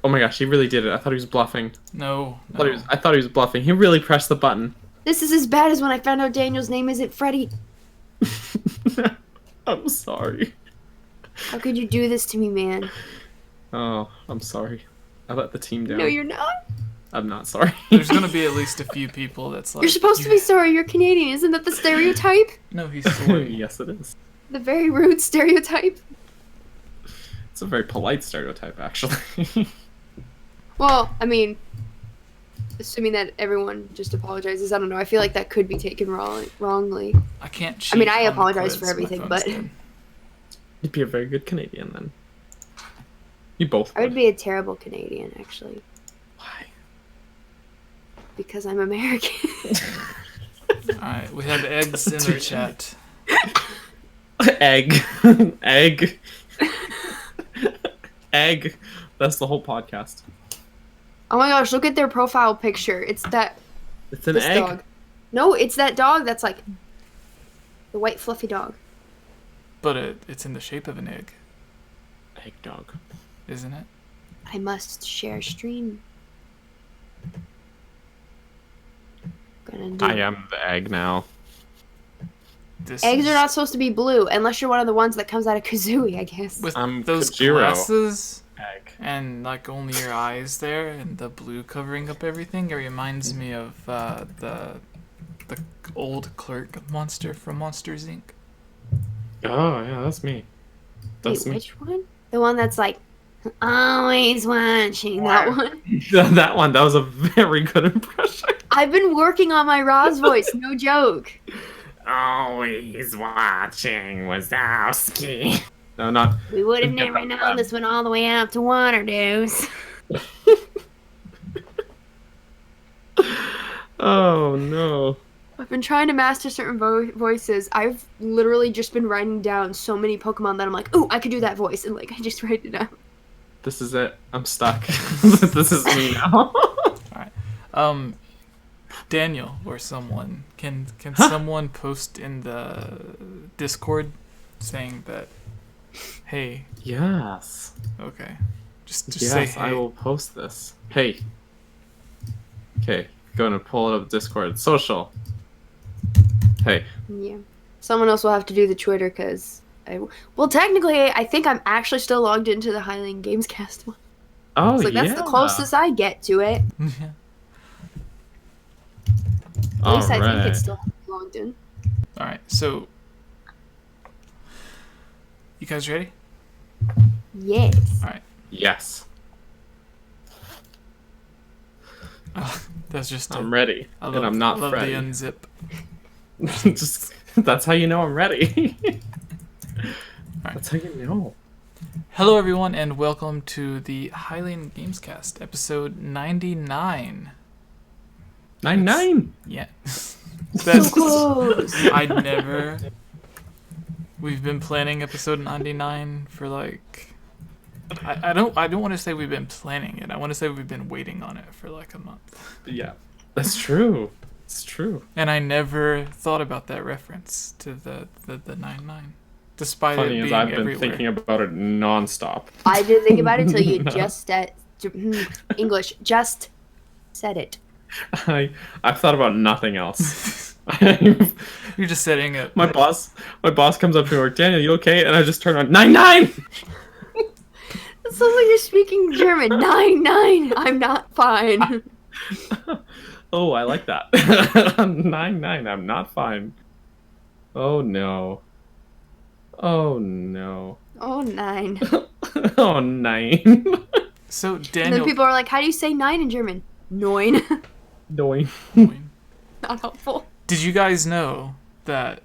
Oh my gosh, he really did it. I thought he was bluffing. No. I thought he was bluffing. He really pressed the button. This is as bad as when I found out Daniel's name isn't Freddy. I'm sorry. How could you do this to me, man? Oh, I'm sorry. I let the team down. No, you're not. I'm not sorry. There's gonna be at least a few people that's like... You're supposed to be sorry. You're Canadian. Isn't that the stereotype? No, he's sorry. Yes, it is. The very rude stereotype. It's a very polite stereotype, actually. Well, I mean, assuming that everyone just apologizes, I don't know. I feel like that could be taken wrongly. I can't cheat. I mean, I on the apologize for quiz. My everything, phone's but dead. You'd be a very good Canadian then. You both I would be a terrible Canadian, actually, Why? because I'm American. Alright, we have eggs in the chat. Egg. Egg. Egg. That's the whole podcast. Oh my gosh, look at their profile picture. It's that It's an this egg. dog. No, it's that dog that's like the white fluffy dog. But it's in the shape of an egg, Egg dog. isn't it? I must share stream. Gonna do I am the egg now. This Eggs is- are not supposed to be blue unless you're one of the ones that comes out of 𝐘𝐶zooey, I guess. With I'm those Kojiro. glasses Egg. and like only your eyes there and the blue covering up everything, it reminds me of the old clerk monster from Monsters Inc. Oh, yeah, that's me. That's Wait, me. which one? The one that's like always watching. That one. That one, that was a very good impression. I've been working on my Roz voice. No joke. Always watching Wazowski. No, not. We would have Get never that known crap. this went all the way out to Waterdoos. Oh, no. I've been trying to master certain voices. I've literally just been writing down so many Pokemon that I'm like, ooh, I could do that voice, and like I just write it down. This is it. I'm stuck. This is me now. Daniel or someone, can someone post in the Discord saying that, hey, Yes. okay, just say Yes, hey. I will post this. Hey. Okay, going to pull it up Discord. Social. Hey. Yeah. Someone else will have to do the Twitter because well, technically, I think I'm actually still logged into the Hylian Gamescast one. Oh, It's like yeah. that's the closest I get to it. Yeah. At least I think Alright. it's still logged in. All right, so you guys ready? Yes. All right. Yes. That's just I'm ready. I And love, I'm not love ready. the unzip. Just that's how you know I'm ready. Alright. That's how you know. Hello, everyone, and welcome to the Hylian Gamescast, episode 99. 9-9. Yeah. So That's close. I'd never. We've been planning episode 99 for like. I don't want to say we've been planning it. I want to say we've been waiting on it for like a month. Yeah. That's true. It's true. And I never thought about that reference to the 99, despite Funny it as being I've been everywhere. thinking about it nonstop. I didn't think about it until you No. just said English. Just said it. I've thought about nothing else. You're just setting it. my boss comes up to me like, Daniel, you okay? And I just turn on 9-9. It sounds like you're speaking German. 9-9. I'm not fine. Oh, I like that. 9-9. I'm not fine. Oh no. Oh no. Oh, 9. Oh 9. So And then Daniel. people are like, how do you say 9 in German? 9. Annoying. Not helpful. Did you guys know that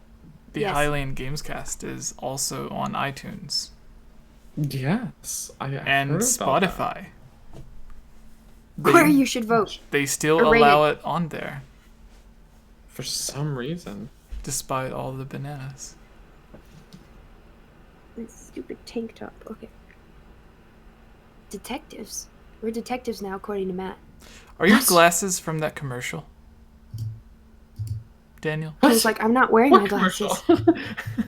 the Yes. Hylian Gamescast is also on iTunes Yes, I and heard about that. Spotify? Where you should vote. They still Or rate allow it on there, For some reason. despite all the bananas. This stupid tank top. Okay. Detectives. We're detectives now, according to Matt. Are your What? glasses from that commercial? Daniel? I was like, I'm not wearing my What glasses. commercial?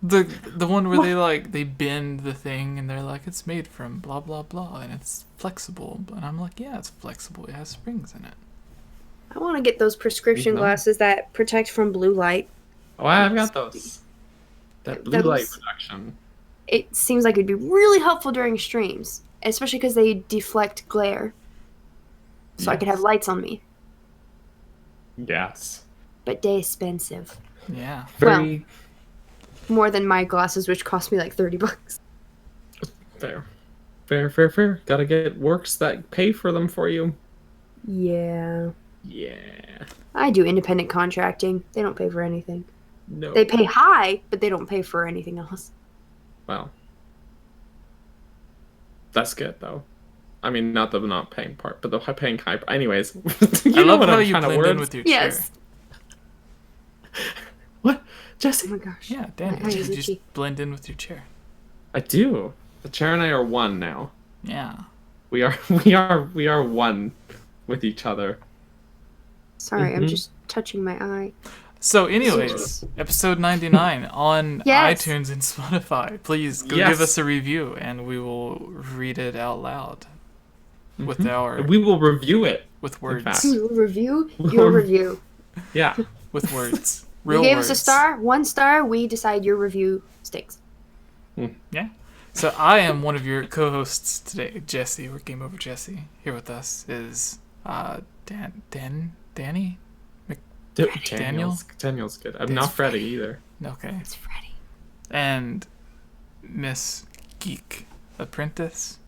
The one where they bend the thing and they're like, it's made from blah blah blah and it's flexible. And I'm like, yeah, it's flexible. It has springs in it. I want to get those prescription No. glasses that protect from blue light. Oh, I've got those. That blue light Those- reduction. It seems like it'd be really helpful during streams, especially because they deflect glare. So I could have Yes. lights on me. Yes. But they expensive. Yeah. Very More than my glasses, which cost me like $30. fair. Fair. Gotta get works that pay for them for you. Yeah. Yeah. I do independent contracting. They don't pay for anything. No. They pay high, but they don't pay for anything else. Well. That's good, though. I mean, not the not paying part, but the paying high. Anyways, I love how I'm you trying to blend word. in with your Yes. chair. What, Oh Jesse? my gosh. Yeah, Daniel, My eye you is just itchy. blend in with your chair. I do. The chair and I are one now. Yeah. We are one with each other. Sorry, I'm Mhm. just touching my eye. So, anyways, episode 99 on Yes. iTunes and Spotify. Please go Yes. give us a review, and we will read it out loud with our We will review it. with words. fact. Review your review. Yeah. With words. You Real gave words. us a star, 1 star. We decide your review stinks. Yeah. So I am one of your co-hosts today, Jesse, or Game Over Jesse. Here with us is Danny. Daniel's good. I'm Dan's not Freddy either. Okay. It's Freddy. And Miss Geek Apprentice.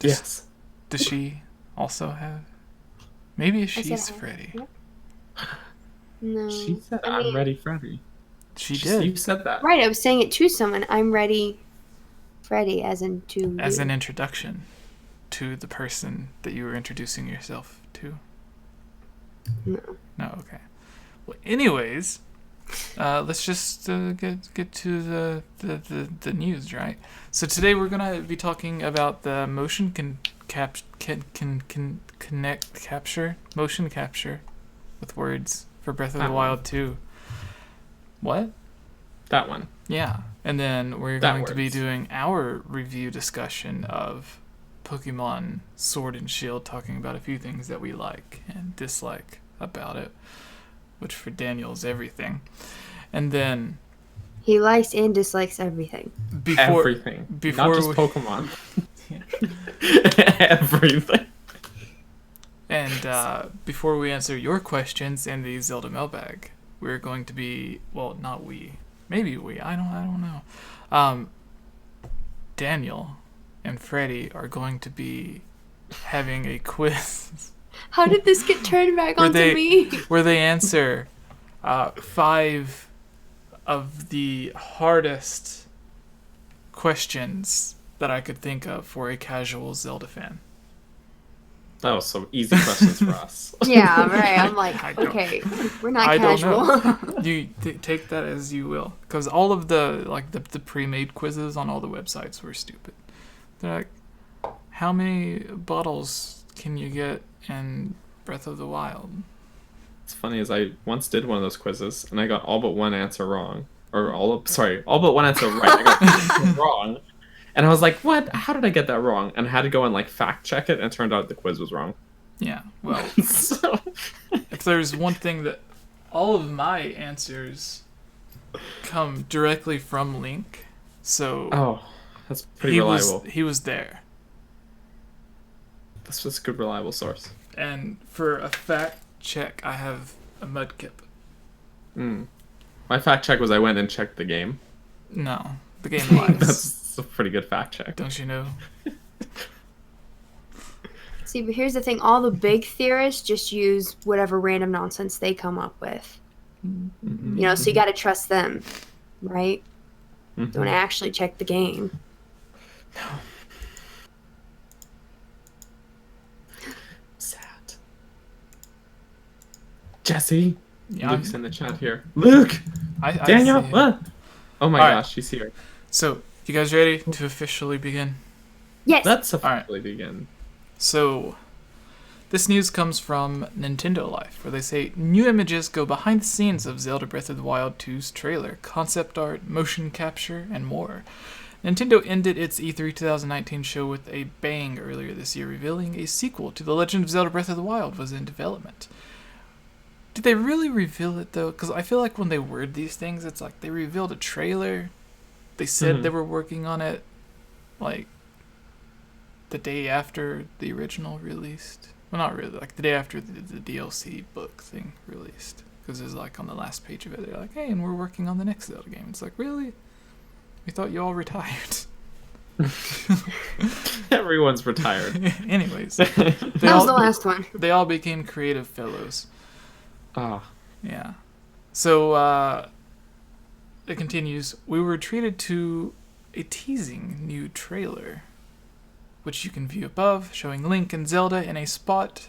Yes. Does she also have? Maybe said she's I. Freddy. Yep. No. She said, I "I'm mean- ready, Freddy." She You did. said that. Right, I was saying it to someone. I'm ready, Freddy, as in to As you. an introduction to the person that you were introducing yourself to. No. No, okay. Well, anyways, let's just get to the news, right? So today we're gonna be talking about the motion motion capture with words for Breath of That the one. Wild 2. What? That one. Yeah, and then we're That going to be works. doing our review discussion of Pokemon Sword and Shield, talking about a few things that we like and dislike about it, which for Daniel is everything. And then He likes and dislikes everything. before Everything. before Not just we- Pokemon. Yeah. Everything. and before we answer your questions in the Zelda mailbag, we're going to be, well, not we, maybe we, I don't know. Daniel and Freddie are going to be having a quiz How did this get turned back Were onto they- me? where they answer 5 of the hardest questions that I could think of for a casual Zelda fan. That was some easy questions for us. Yeah, right. I'm like, I don't- okay, we're not I don't casual. know. You take that as you will, because all of the pre-made quizzes on all the websites were stupid. They're like, how many bottles can you get in Breath of the Wild? It's funny as I once did one of those quizzes and I got all but one answer wrong. Or all but one answer right. I got two wrong. And I was like, what? How did I get that wrong? And I had to go and like fact check it, and it turned out the quiz was wrong. Yeah, well, So if there's one thing that all of my answers come directly from Link, so oh, that's pretty he reliable. he was there. That's just a good reliable source. And for a fact check, I have a Mudkip. My fact check was I went and checked the game. No, the game lies. That's a pretty good fact check. Don't you know? See, but here's the thing: all the big theorists just use whatever random nonsense they come up with. Mhm. You know, so you got to trust them, right? Mhm. Don't actually check the game. Sad. Jesse. Yeah, Luke's in the chat here. Luke! I Daniel! see it. What? Oh my All right. gosh, she's here. So, you guys ready to officially begin? Yes. Let's right. officially begin. So, This news comes from Nintendo Life, where they say new images go behind the scenes of Zelda Breath of the Wild 2's trailer, concept art, motion capture, and more. Nintendo ended its E3 2019 show with a bang earlier this year, revealing a sequel to The Legend of Zelda Breath of the Wild was in development. Did they really reveal it, though? Because I feel like when they word these things, it's like they revealed a trailer, they said they were working on it, like, the day after the original released. Well, not really, like the day after the DLC book thing released. Because it's like on the last page of it, they're like, hey, and we're working on the next Zelda game. It's like, really? We thought you all retired. Everyone's retired. Anyways. That was the last one. They all became creative fellows. Ah. Yeah. So, it continues. We were treated to a teasing new trailer, which you can view above, showing Link and Zelda in a spot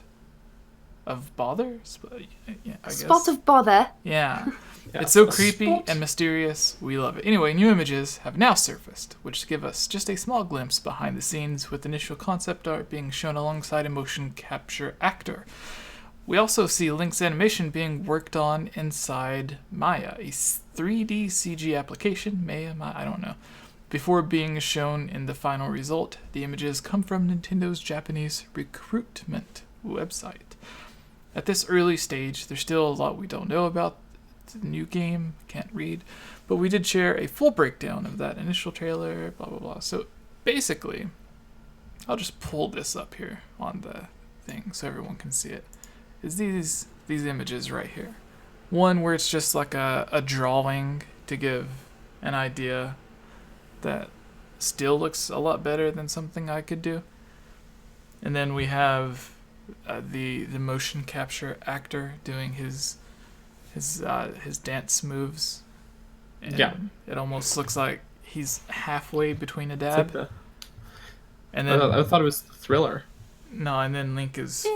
of bother? Yeah, I guess. Spot of bother. Yeah. Yeah, It's so a creepy spot. and mysterious. We love it. Anyway, new images have now surfaced, which give us just a small glimpse behind the scenes, with initial concept art being shown alongside a motion capture actor. We also see Link's animation being worked on inside Maya, a 3D CG application. Maya, I don't know. Before being shown in the final result, the images come from Nintendo's Japanese Recruitment website. At this early stage, there's still a lot we don't know about the new game, can't read, but we did share a full breakdown of that initial trailer, blah blah blah. So basically, I'll just pull this up here on the thing so everyone can see it. Is these images right here. One where it's just like a drawing to give an idea that still looks a lot better than something I could do. And then we have the motion capture actor doing his dance moves. And Yeah. it almost looks like he's halfway between a It's dab. like And then I thought it was Thriller. no, and then Link is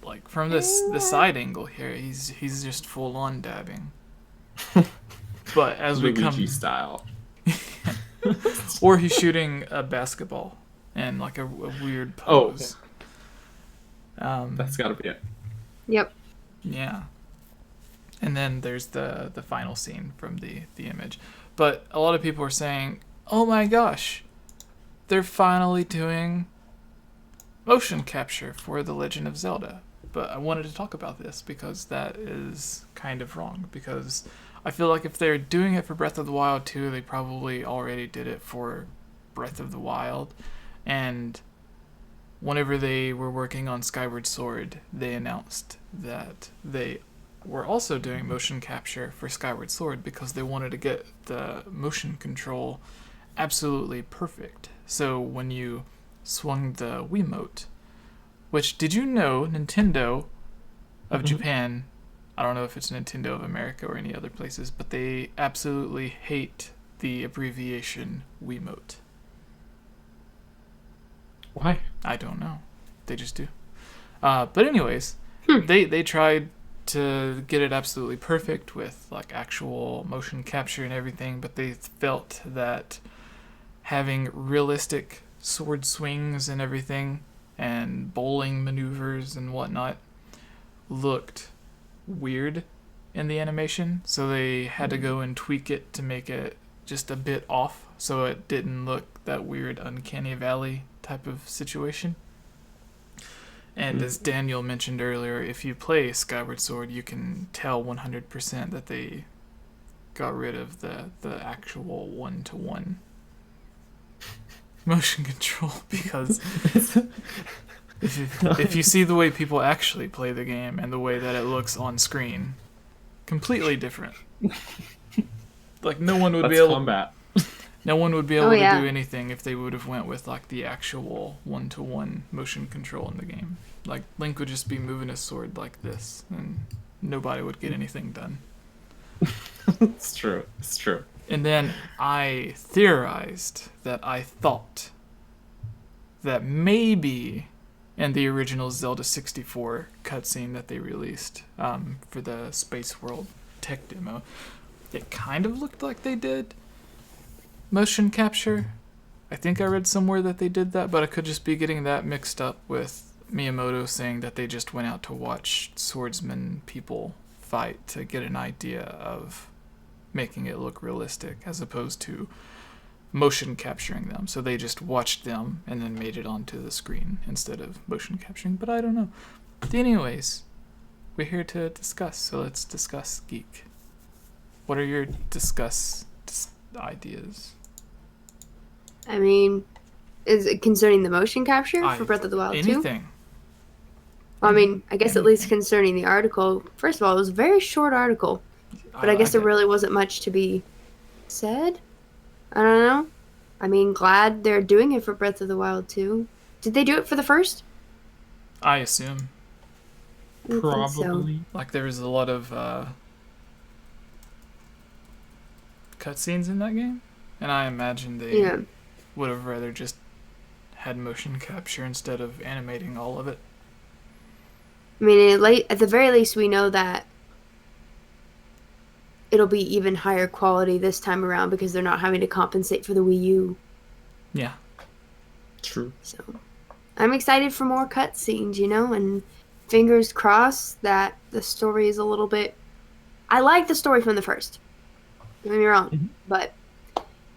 like from the side angle here. He's just full on dabbing. But as we come, Luigi style. or he's shooting a basketball and like a weird pose. That's gotta be it. Yep. Yeah. And then there's the final scene from the image. But a lot of people are saying, oh my gosh, they're finally doing motion capture for The Legend of Zelda. But I wanted to talk about this because that is kind of wrong. Because I feel like if they're doing it for Breath of the Wild 2, they probably already did it for Breath of the Wild. And whenever they were working on Skyward Sword, they announced that they were also doing motion capture for Skyward Sword because they wanted to get the motion control absolutely perfect. So when you swung the Wiimote, which, did you know Nintendo of Japan, I don't know if it's Nintendo of America or any other places, but they absolutely hate the abbreviation Wiimote. Why? I don't know. They just do. But anyways, they tried to get it absolutely perfect with like actual motion capture and everything, but they felt that having realistic sword swings and everything and bowling maneuvers and whatnot looked weird in the animation, so they had to go and tweak it to make it just a bit off so it didn't look that weird uncanny valley type of situation. And as Daniel mentioned earlier, if you play Skyward Sword, you can tell 100% that they got rid of the actual one-to-one motion control, because if you see the way people actually play the game and the way that it looks on screen, completely different. Like no one would be able combat. No one would be able Oh, yeah. to do anything if they would have went with like the actual one-to-one motion control in the game. Like Link would just be moving his sword like this, and nobody would get anything done. It's true. It's true. And then I theorized that I thought that maybe in the original Zelda 64 cutscene that they released for the Space World tech demo, it kind of looked like they did motion capture. I think I read somewhere that they did that, but I could just be getting that mixed up with Miyamoto saying that they just went out to watch swordsman people fight to get an idea of making it look realistic as opposed to motion capturing them. So they just watched them and then made it onto the screen instead of motion capturing. But I don't know. Anyways, we're here to discuss, so let's discuss Geek. What are your ideas? I mean, is it concerning the motion capture for Breath of the Wild 2? Anything. Well, I mean, I guess at least concerning the article. First of all, it was a very short article, but I guess there really wasn't much to be said. I don't know. I mean, glad they're doing it for Breath of the Wild 2. Did they do it for the first? I assume. Probably. Like there was a lot of cutscenes in that game, and I imagine they would have rather just had motion capture instead of animating all of it. I mean, at the very least, we know that it'll be even higher quality this time around because they're not having to compensate for the Wii U. Yeah. True. So, I'm excited for more cutscenes, and fingers crossed that the story is a little bit... I like the story from the first. Don't get me wrong. But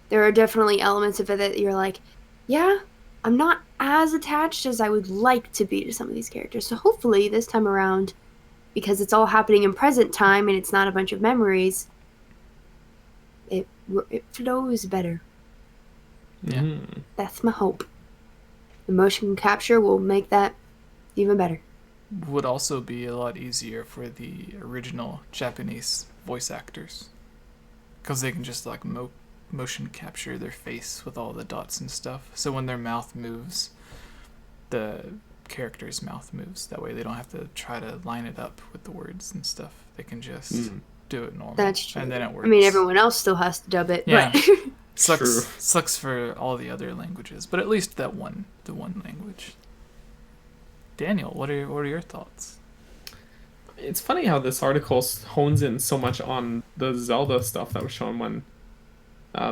there are definitely elements of it that you're like, yeah, I'm not as attached as I would like to be to some of these characters. So hopefully this time around, because it's all happening in present time and it's not a bunch of memories, it flows better. Yeah. That's my hope. The motion capture will make that even better. Would also be a lot easier for the original Japanese voice actors, because they can just like motion capture their face with all the dots and stuff. So when their mouth moves, the character's mouth moves. That way they don't have to try to line it up with the words and stuff. They can just do it normal. That's true. And then it works. I mean, everyone else still has to dub it. Yeah. But Sucks for all the other languages, but at least the one language. Daniel, what are your thoughts? It's funny how this article hones in so much on the Zelda stuff that was shown when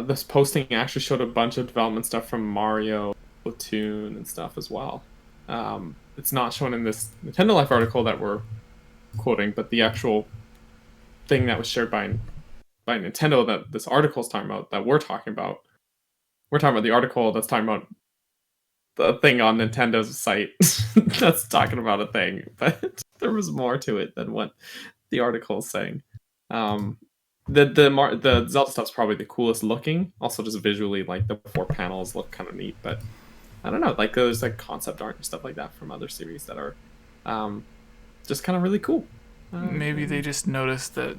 this posting actually showed a bunch of development stuff from Mario, Splatoon, and stuff as well. It's not shown in this Nintendo Life article that we're quoting, but the actual thing that was shared by Nintendo that this article is talking about, that we're talking about. We're talking about the article that's talking about the thing on Nintendo's site that's talking about a thing, but there was more to it than what the article is saying. The Zelda stuff's probably the coolest looking. Also, just visually, like the 4 panels look kind of neat. But I don't know, like there's like concept art and stuff like that from other series that are just kind of really cool. Maybe they just noticed that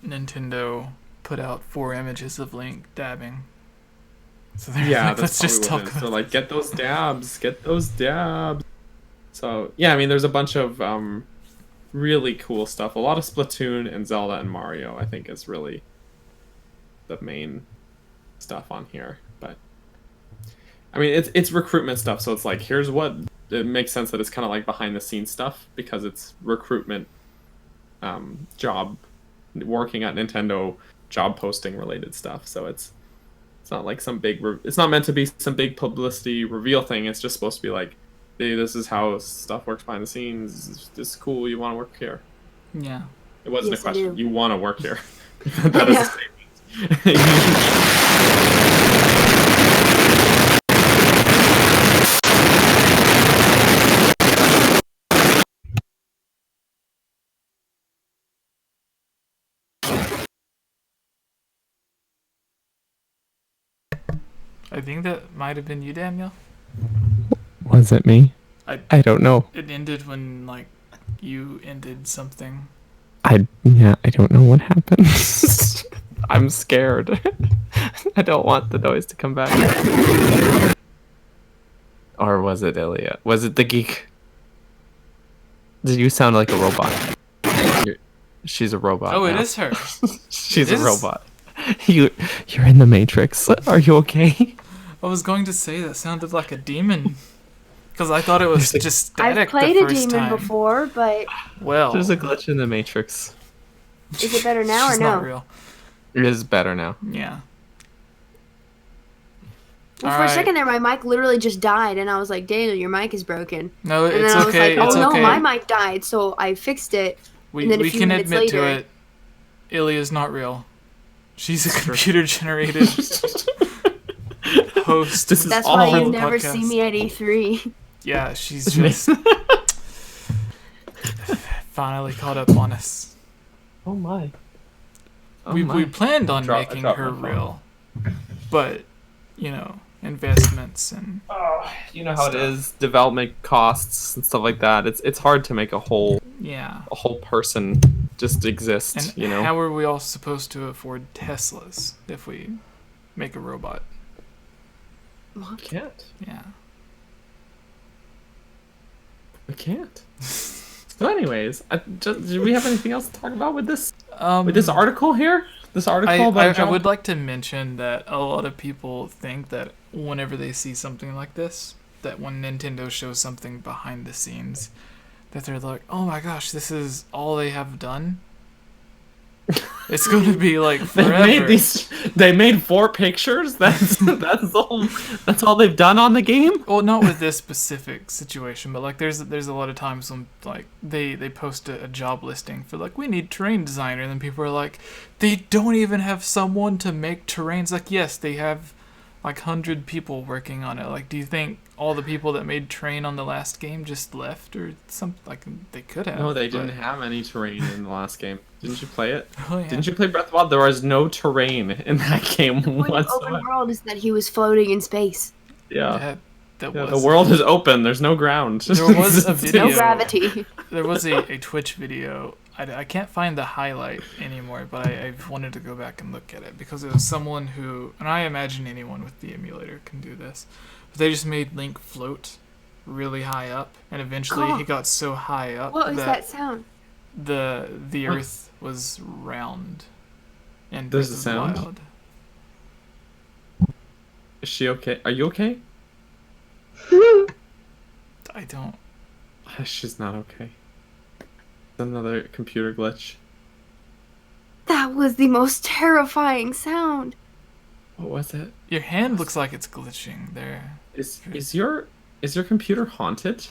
Nintendo put out 4 images of Link dabbing. So like, let's just talk about. So like, get those dabs. So yeah, I mean, there's a bunch of really cool stuff. A lot of Splatoon and Zelda and Mario, I think, is really the main stuff on here. But I mean, it's recruitment stuff, so it's like, here's what it makes sense that it's kind of like behind the scenes stuff because it's recruitment job working at Nintendo job posting related stuff. So it's not like some big it's not meant to be some big publicity reveal thing. It's just supposed to be like, hey, this is how stuff works behind the scenes. This is cool. You want to work here? Yeah. It wasn't a question. You want to work here. That is a statement. I think that might have been you, Daniel. Was it me? I don't know. It ended when like you ended something. I don't know what happened. I'm scared. I don't want the noise to come back. Or was it Ilya? Was it the geek? Did you sound like a robot? She's a robot. Oh, now. It is her. She's a robot. You're in the Matrix. Are you okay? I was going to say that sounded like a demon. Because I thought it was just static. I've played a demon before, but... Well... There's a glitch in the Matrix. Is it better now or no? It's not real. It is better now. Yeah. Yeah. Okay. I think that might have been you, Daniel. I played a demon before, but... Well, Is it better now or no? Yeah. Well, All for a right. second there, my mic literally just died, and I was like, Daniel, your mic is broken. No, And it's then I was okay. like, oh It's no, okay. my mic died, so I fixed it. And then a We few can minutes admit later, to it. Ilya's not real. She's a computer-generated host. This is That's all why for you the never podcast. see me at E3. Yeah, she's just finally caught up on us. Oh my. Oh we my. planned on I making dropped her my phone. real, but you know, investments and Oh, you know how Stuff. it is. Development costs and stuff like that. It's hard to make a whole person just exist. And You know. how are we all supposed to afford Teslas if we make a robot? We can't. Yeah. We can't. So, anyways, do we have anything else to talk about with this article here? This article about I would like to mention that a lot of people think that whenever they see something like this, that when Nintendo shows something behind the scenes, that they're like, oh my gosh, this is all they have done. It's going to be like forever. They made 4 pictures. That's all they've done on the game. Well, not with this specific situation, but like there's a lot of times when like they post a job listing for like we need terrain designer, and then people are like, they don't even have someone to make terrains. Like yes, they have like 100 people working on it. Like, do you think all the people that made terrain on the last game just left or something? Like they could have. No, they didn't have any terrain in the last game. Didn't you play it? Oh, yeah. Didn't you play Breath of the Wild? There was no terrain in that game The point of whatsoever. open world is that he was floating in space. Yeah. That Yeah, was the world is open. There's no ground. There was a video. No gravity. There was a Twitch video. I can't find the highlight anymore, but I've wanted to go back and look at it because it was someone who, and I imagine anyone with the emulator can do this, but they just made Link float really high up, and eventually he got so high up What was that sound? the Earth was round. And There's Breath a of the sound? Wild. Is she okay? Are you okay? I don't. She's not okay. Another computer glitch. That was the most terrifying sound. What was it? Your hand looks like it's glitching there. Is your computer haunted?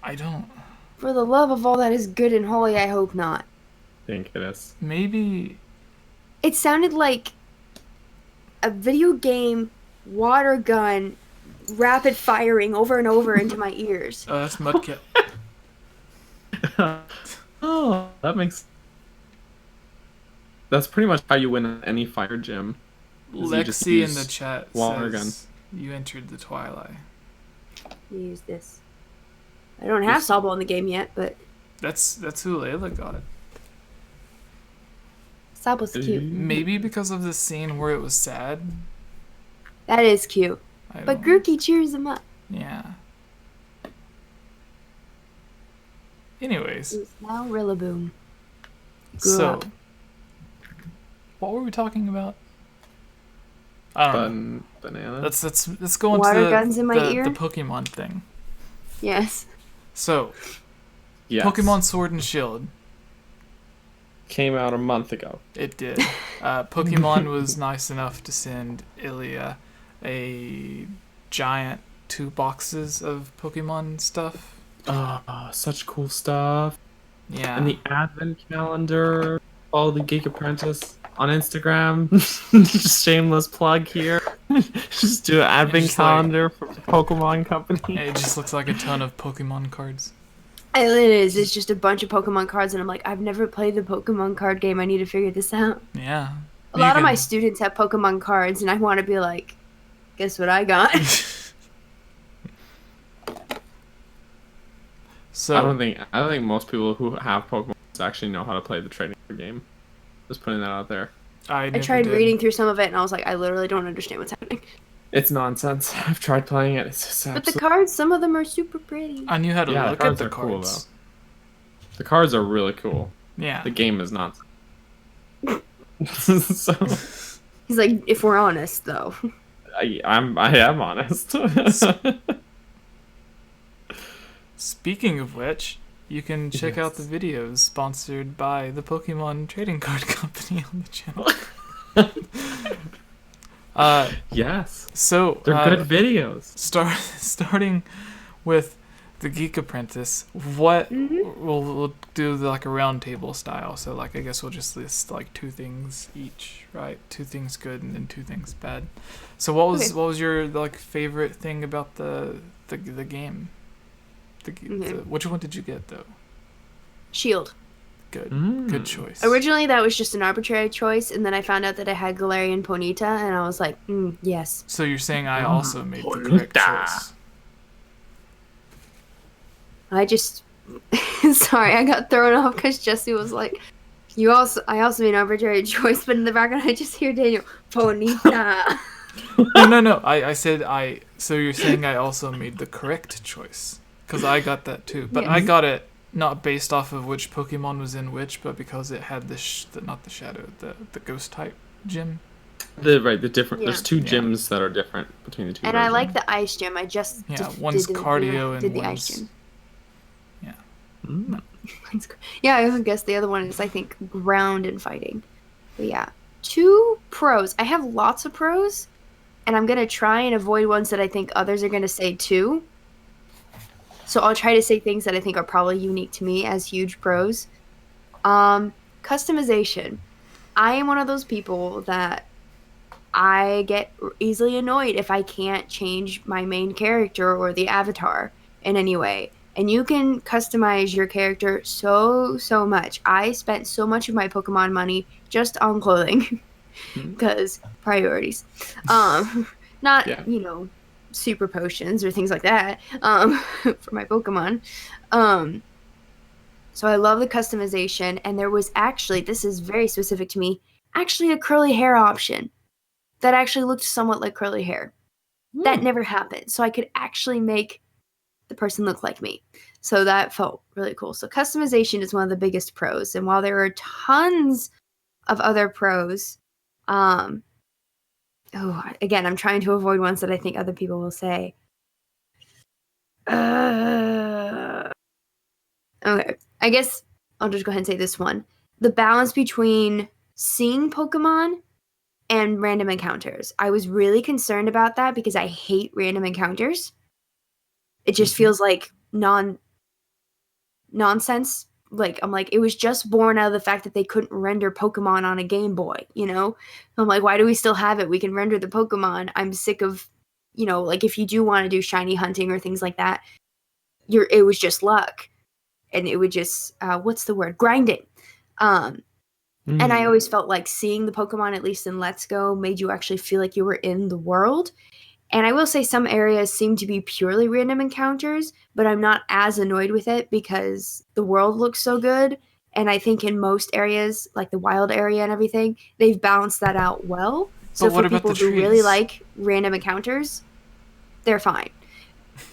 I don't. For the love of all that is good and holy, I hope not. I think it is. Maybe. It sounded like a video game water gun rapid firing over and over into my ears. Oh, that's Mudkip. Oh, that makes. That's pretty much how you win at any fire gym. is you just Lexi in use the chat water says you entered the twilight. Use this. I don't have Sawball in the game yet, but That's who Layla got. Sawball's cute. Maybe because of the scene where it was sad. That is cute. I But don't- Grookey cheers him up. Yeah. Anyways, It's now Rillaboom. so up. what were we talking about? I don't know. Banana. Let's go into Water guns in my ear? the Pokemon thing. Yes. So Yes. Pokemon Sword and Shield. Came out a month ago. It did. Pokemon was nice enough to send Ilya a giant 2 boxes of Pokemon stuff. Oh, such cool stuff. Yeah. And the advent calendar. Follow the Geek Apprentice on Instagram. Just shameless plug here. Just do an advent just like- calendar for Pokemon Company. It just looks like a ton of Pokemon cards. It is. It's just a bunch of Pokemon cards, and I'm like, I've never played the Pokemon card game. I need to figure this out. Yeah. A lot of my students have Pokemon cards, and I want to be like, guess what I got? So I don't think most people who have Pokemon actually know how to play the trading card game. Just putting that out there. I I never tried did. reading through some of it, and I was like, I literally don't understand what's happening. It's nonsense. I've tried playing it. It's just But the cards, some of them are super pretty. I knew how to Yeah, look the at cards the are cool, cards. The cards are really cool. Yeah. The game is nonsense. So He's like, if we're honest, though. I am honest. Speaking of which, you can check out the videos sponsored by the Pokemon Trading Card Company on the channel. Yes. So They're good videos. starting with the Geek Apprentice, what Mm-hmm. we'll do like a round table style. So like I guess we'll just list like 2 things each, right? 2 things good and then 2 things bad. So what was your like favorite thing about the game? Which one did you get though? Shield. Good choice. Originally, that was just an arbitrary choice, and then I found out that I had Galarian Ponyta, and I was like, yes. So you're saying I also made the correct choice? I just, sorry, I got thrown off because Jesse was like, I also made an arbitrary choice, but in the background I just hear Daniel, Ponyta. No. I said so you're saying I also made the correct choice? Because I got that too. But Yes. I got it not based off of which Pokemon was in which, but because it had not the shadow, the ghost type gym. The different. Yeah. There's 2 gyms that are different between the 2. And I like the ice gym. I just one's did cardio and did the one's ice gym. Mm. Yeah, I guess the other one is, I think, ground and fighting. But yeah, 2 pros. I have lots of pros, and I'm going to try and avoid ones that I think others are going to say too. So I'll try to say things that I think are probably unique to me as huge pros. Customization. I am one of those people that I get easily annoyed if I can't change my main character or the avatar in any way. And you can customize your character so much. I spent so much of my Pokemon money just on clothing because priorities. Not, super potions or things like that for my Pokemon. So I love the customization. And there was actually, this is very specific to me, actually a curly hair option that actually looked somewhat like curly hair. That never happened. So I could actually make the person look like me. So that felt really cool. So customization is one of the biggest pros. And while there are tons of other pros, again, I'm trying to avoid ones that I think other people will say. Okay, I guess I'll just go ahead and say this one. The balance between seeing Pokemon and random encounters. I was really concerned about that because I hate random encounters. It just feels like nonsense. Like, I'm like, it was just born out of the fact that they couldn't render Pokemon on a Game Boy, I'm like, why do we still have it? We can render the Pokemon. I'm sick of, like, if you do want to do shiny hunting or things like that, it was just luck. And it would just, what's the word? Grinding. And I always felt like seeing the Pokemon, at least in Let's Go, made you actually feel like you were in the world. And I will say some areas seem to be purely random encounters, but I'm not as annoyed with it because the world looks so good. And I think in most areas, like the wild area and everything, they've balanced that out well. So for people who really like random encounters, they're fine.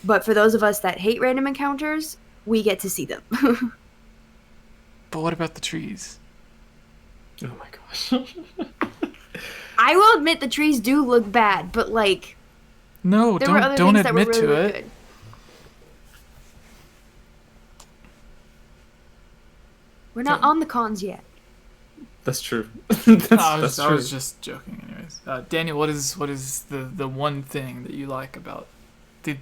But for those of us that hate random encounters, we get to see them. But what about the trees? Oh my gosh. I will admit the trees do look bad, but like... No, don't admit to it. Good. We're not on the cons yet. That's true. I was just joking, anyways. Daniel, what is the one thing that you like about I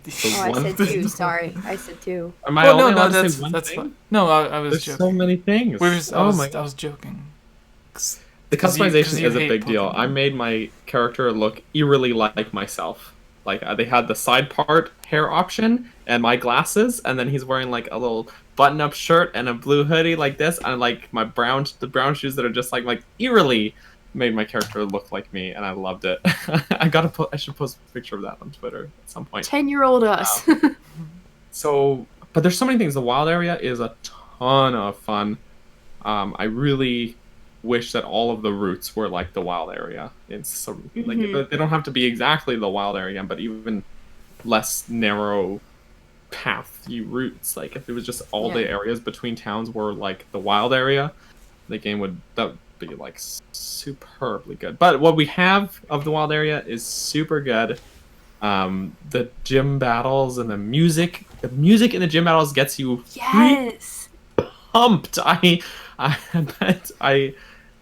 said 2. Sorry, I said 2. Am I only allowed to say one that's thing? fine. No, I was There's joking. so many things. I was joking. The customization is a hate big deal. Pokemon. I made my character look eerily like myself. Like they had the side part hair option and my glasses, and then he's wearing like a little button-up shirt and a blue hoodie like this, and like the brown shoes that are just like eerily made my character look like me, and I loved it. I should post a picture of that on Twitter at some point. 10-year-old us. But there's so many things. The wild area is a ton of fun. I really wish that all of the routes were like the wild area. It's so like they don't have to be exactly the wild area, but even less narrow pathy routes. Like if it was just all the areas between towns were like the wild area, the game would be like superbly good. But what we have of the wild area is super good. The gym battles and the music in the gym battles gets you Yes. pumped.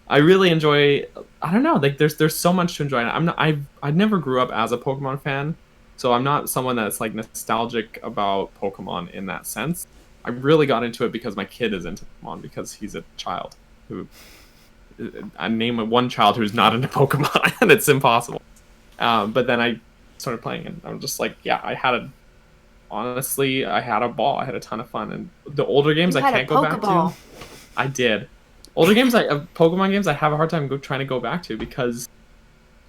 I really enjoy. I don't know. Like there's so much to enjoy. I never grew up as a Pokemon fan, so I'm not someone that's like nostalgic about Pokemon in that sense. I really got into it because my kid is into Pokemon because he's a child who. I name one child who's not into Pokemon, and it's impossible. But then I started playing, and I'm just like, yeah, honestly, I had a ball. I had a ton of fun, and the older games I can't go back to. I did. Older games, Pokemon games, I have a hard time trying to go back to because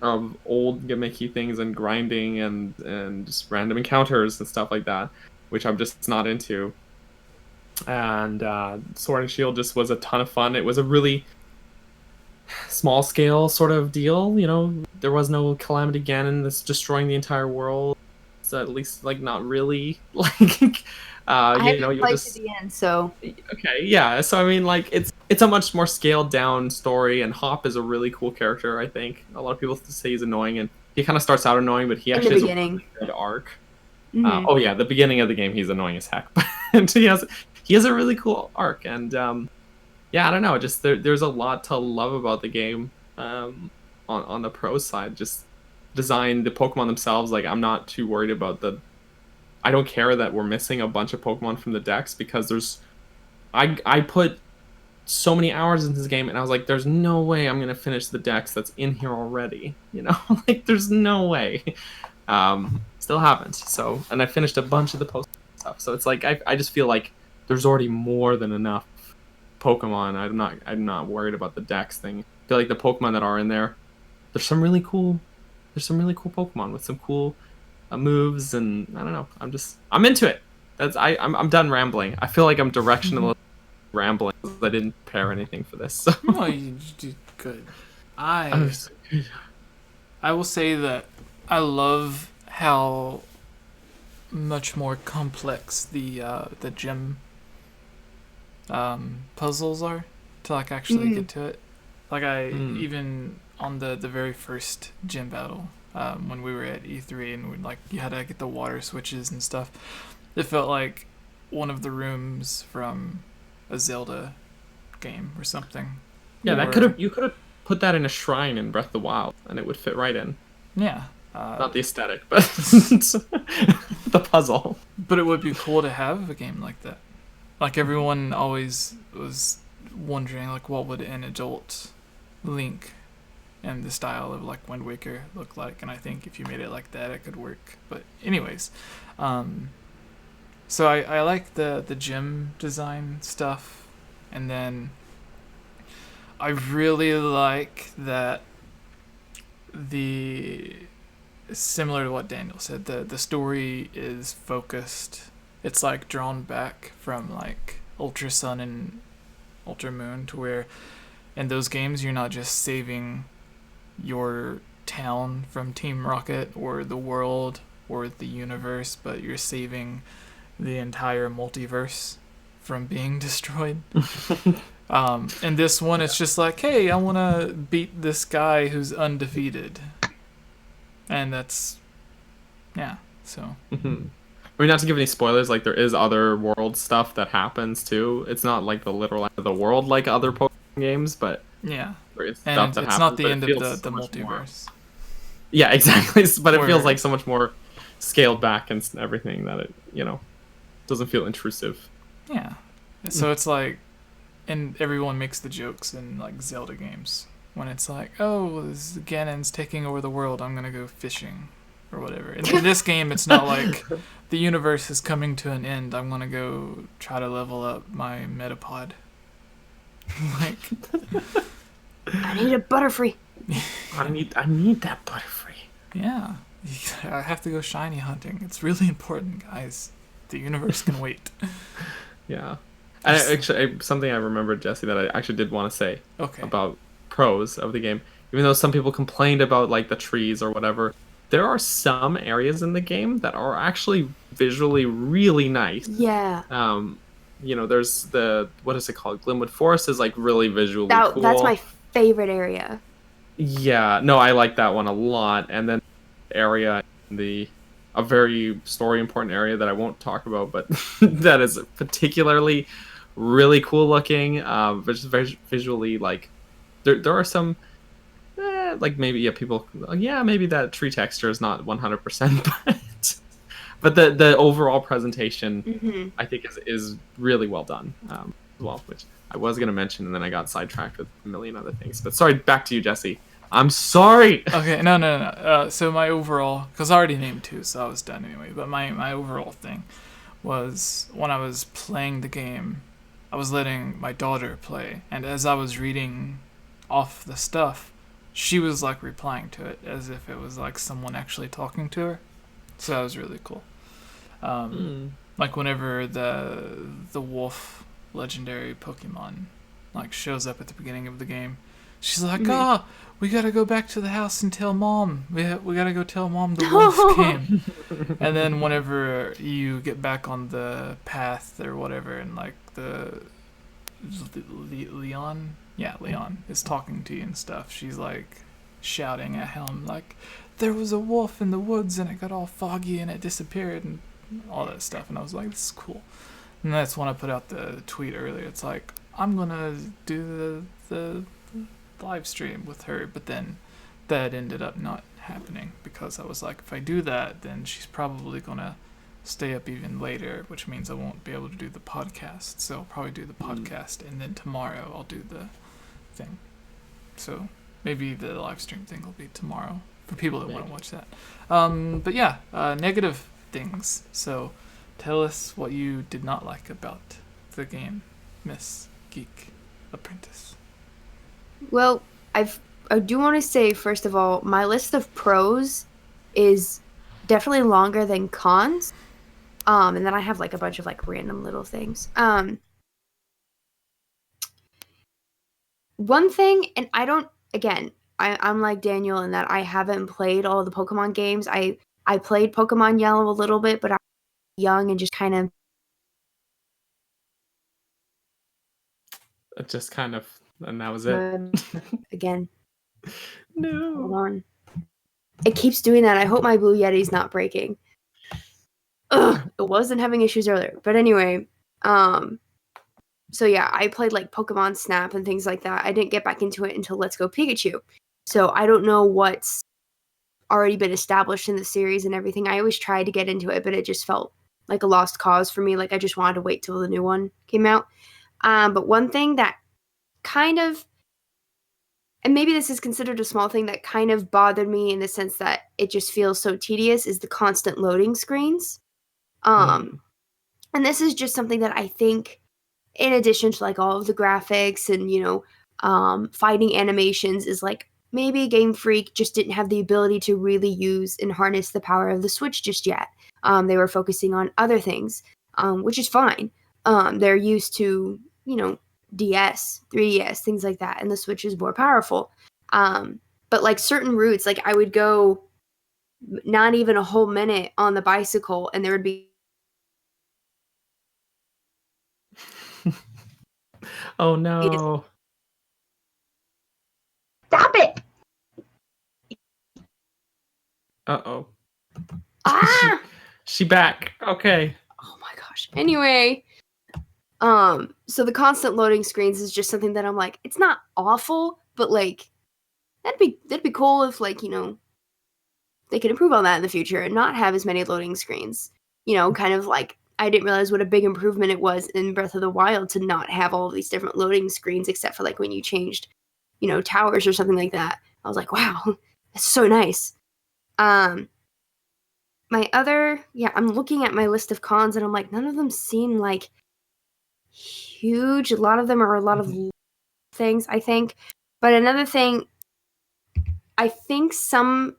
of old gimmicky things and grinding and just random encounters and stuff like that, which I'm just not into. And Sword and Shield just was a ton of fun. It was a really small scale sort of deal, you know. There was no Calamity Ganon that's destroying the entire world. So at least like not really like I you know, haven't you played just to the end, so okay, yeah. So I mean, like it's a much more scaled down story, and Hop is a really cool character. I think a lot of people say he's annoying, and he kind of starts out annoying, but he in actually the has a beginning. really good arc. Mhm. Oh yeah, the beginning of the game he's annoying as heck, but he has a really cool arc, and yeah, I don't know, just there's a lot to love about the game. On the pro side, just design the Pokemon themselves. Like I'm not too worried about I don't care that we're missing a bunch of Pokemon from the decks because I put so many hours into this game and I was like, there's no way I'm gonna finish the decks that's in here already. You know, like there's no way. Still haven't. So, and I finished a bunch of the post stuff. So it's like I just feel like there's already more than enough Pokemon. I'm not worried about the decks thing. I feel like the Pokemon that are in there, there's some really cool Pokemon with some cool moves, and I don't know. I'm into it. I'm done rambling. I feel like I'm directional rambling. I didn't prepare anything for this. So. No, you did good. I will say that I love how much more complex the gym puzzles are to like actually get to it. Like even on the very first gym battle, when we were at E3 and you had to get the water switches and stuff, it felt like one of the rooms from a Zelda game or something. Yeah, you could have put that in a shrine in Breath of the Wild, and it would fit right in. Yeah. Not the aesthetic, but the puzzle. But it would be cool to have a game like that. Like everyone always was wondering, like, what would an adult Link and the style of like Wind Waker look like, and I think if you made it like that, it could work. But anyways, so I like the gym design stuff, and then I really like that similar to what Daniel said, the story is focused. It's like drawn back from like Ultra Sun and Ultra Moon, to where in those games you're not just saving your town from Team Rocket or the world or the universe, but you're saving the entire multiverse from being destroyed. And this one, it's just like, hey, I want to beat this guy who's undefeated. And that's, yeah, so. I mean, not to give any spoilers, like there is other world stuff that happens too. It's not like the literal end of the world like other Pokemon games, but yeah, it's and stuff that it's happens, not the but end it of feels the so much more. multiverse. Yeah, exactly. But it feels Where- like so much more scaled back and everything that it, doesn't feel intrusive. Yeah, so it's like, and everyone makes the jokes in like Zelda games when it's like, oh, this Ganon's taking over the world, I'm gonna go fishing or whatever. And in this game, it's not like the universe is coming to an end, I'm gonna go try to level up my Metapod. Like, I need a Butterfree. I need that Butterfree. yeah, I have to go shiny hunting. It's really important, guys. The universe can wait. Yeah. Something I remembered, Jesse, that I actually did want to say about pros of the game. Even though some people complained about like the trees or whatever, there are some areas in the game that are actually visually really nice. Yeah. There's what is it called? Glimwood Forest is like really visually cool. That's my favorite area. Yeah, no, I like that one a lot. And then area in a very story important area that I won't talk about, but that is particularly really cool looking, visually like there are some like maybe people maybe that tree texture is not 100%, but the overall presentation I think is really well done as well, which I was gonna mention and then I got sidetracked with a million other things. But sorry, back to you, Jesse. I'm sorry. Okay, no. So my overall, because I already named 2, so I was done anyway. But my overall thing was when I was playing the game, I was letting my daughter play, and as I was reading off the stuff, she was like replying to it as if it was like someone actually talking to her. So that was really cool. Like whenever the wolf legendary Pokemon like shows up at the beginning of the game, she's like, we gotta go back to the house and tell Mom. We gotta go tell Mom the wolf came. And then whenever you get back on the path or whatever, and like the Leon is talking to you and stuff, she's like shouting at him like, there was a wolf in the woods and it got all foggy and it disappeared and all that stuff. And I was like, this is cool. And that's when I put out the tweet earlier. It's like, I'm gonna do the live stream with her, but then that ended up not happening because I was like, if I do that, then she's probably gonna stay up even later, which means I won't be able to do the podcast. So I'll probably do the podcast, and then tomorrow I'll do the thing. So maybe the live stream thing will be tomorrow for people that want to watch that. But yeah, negative things. So tell us what you did not like about the game, Miss Geek Apprentice. Well, I do want to say, first of all, my list of pros is definitely longer than cons. And then I have like a bunch of like random little things. One thing, and I'm like Daniel in that I haven't played all the Pokemon games. I played Pokemon Yellow a little bit, but I was young and just kind of and that was it. Again. No. Hold on. It keeps doing that. I hope my Blue Yeti's not breaking. Ugh, it wasn't having issues earlier. But anyway, so yeah, I played like Pokemon Snap and things like that. I didn't get back into it until Let's Go Pikachu. So I don't know what's already been established in the series and everything. I always tried to get into it, but it just felt like a lost cause for me. Like I just wanted to wait till the new one came out. But one thing that kind of, and maybe this is considered a small thing that kind of bothered me in the sense that it just feels so tedious, is the constant loading screens. And this is just something that I think, in addition to like all of the graphics and, fighting animations, is like maybe Game Freak just didn't have the ability to really use and harness the power of the Switch just yet. They were focusing on other things, which is fine. They're used to, DS, 3DS, things like that, and the Switch is more powerful. But like certain routes, like I would go not even a whole minute on the bicycle and there would be Oh no. Stop it! Uh-oh. Ah! She back. Okay. Oh my gosh. Anyway, so the constant loading screens is just something that I'm like, it's not awful, but like that'd be cool if like, they could improve on that in the future and not have as many loading screens. Kind of like I didn't realize what a big improvement it was in Breath of the Wild to not have all of these different loading screens, except for like when you changed, towers or something like that. I was like, wow, that's so nice. I'm looking at my list of cons and I'm like, none of them seem like huge. A lot of them are a lot of things, I think. But another thing, I think some,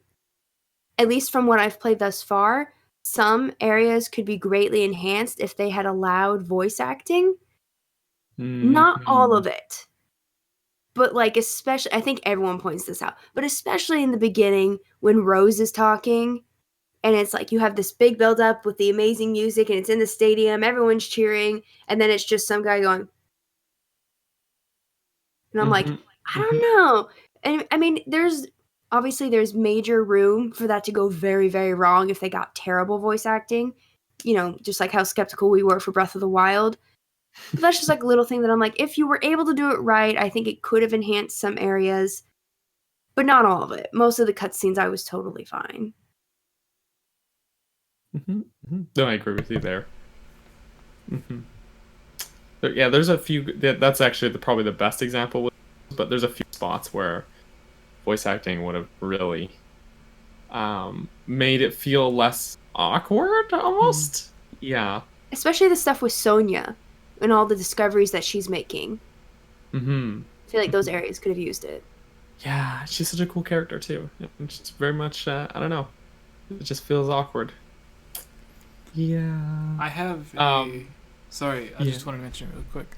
at least from what I've played thus far, some areas could be greatly enhanced if they had allowed voice acting. Not all of it. But like especially, I think everyone points this out, but especially in the beginning when Rose is talking and it's like you have this big build up with the amazing music and it's in the stadium, everyone's cheering, and then it's just some guy going. And I'm like, I don't know. And I mean, there's major room for that to go very, very wrong if they got terrible voice acting, just like how skeptical we were for Breath of the Wild. But that's just like a little thing that I'm like, if you were able to do it right, I think it could have enhanced some areas, but not all of it. Most of the cutscenes, I was totally fine. No, I agree with you there. Yeah, there's a few. That's actually probably the best example. But there's a few spots where voice acting would have really made it feel less awkward, almost. Yeah. Especially the stuff with Sonya and all the discoveries that she's making. I feel like those areas could have used it. Yeah, she's such a cool character too. It's very much, I don't know. It just feels awkward. Yeah. I have sorry, I just wanted to mention real quick.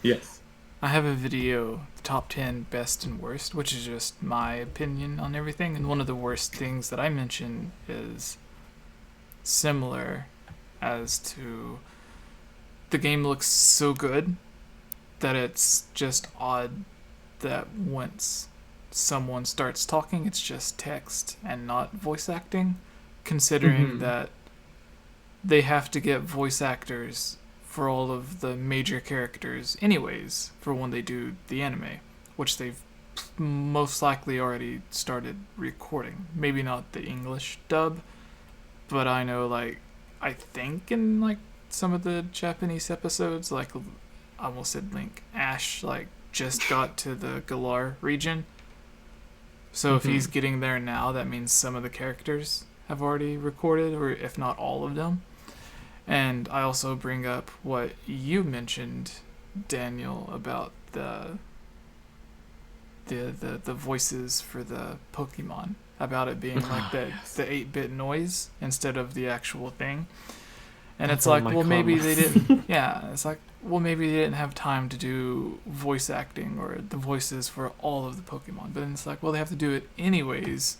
Yes. I have a video, the top 10 best and worst, which is just my opinion on everything. And one of the worst things that I mentioned is similar as to the game looks so good that it's just odd that once someone starts talking, it's just text and not voice acting, considering that they have to get voice actors for all of the major characters anyways for when they do the anime, which they've most likely already started recording. Maybe not the English dub, but I know, like, I think in, like, some of the Japanese episodes, like, I almost said Link, Ash, like, just got to the Galar region. So if he's getting there now, that means some of the characters have already recorded, or if not all of them. And I also bring up what you mentioned, Daniel, about the voices for the Pokemon, about it being like the 8-bit noise instead of the actual thing. And it's like, well, maybe they didn't. Yeah, it's like, well, maybe they didn't have time to do voice acting or the voices for all of the Pokemon. But then it's like, well, they have to do it anyways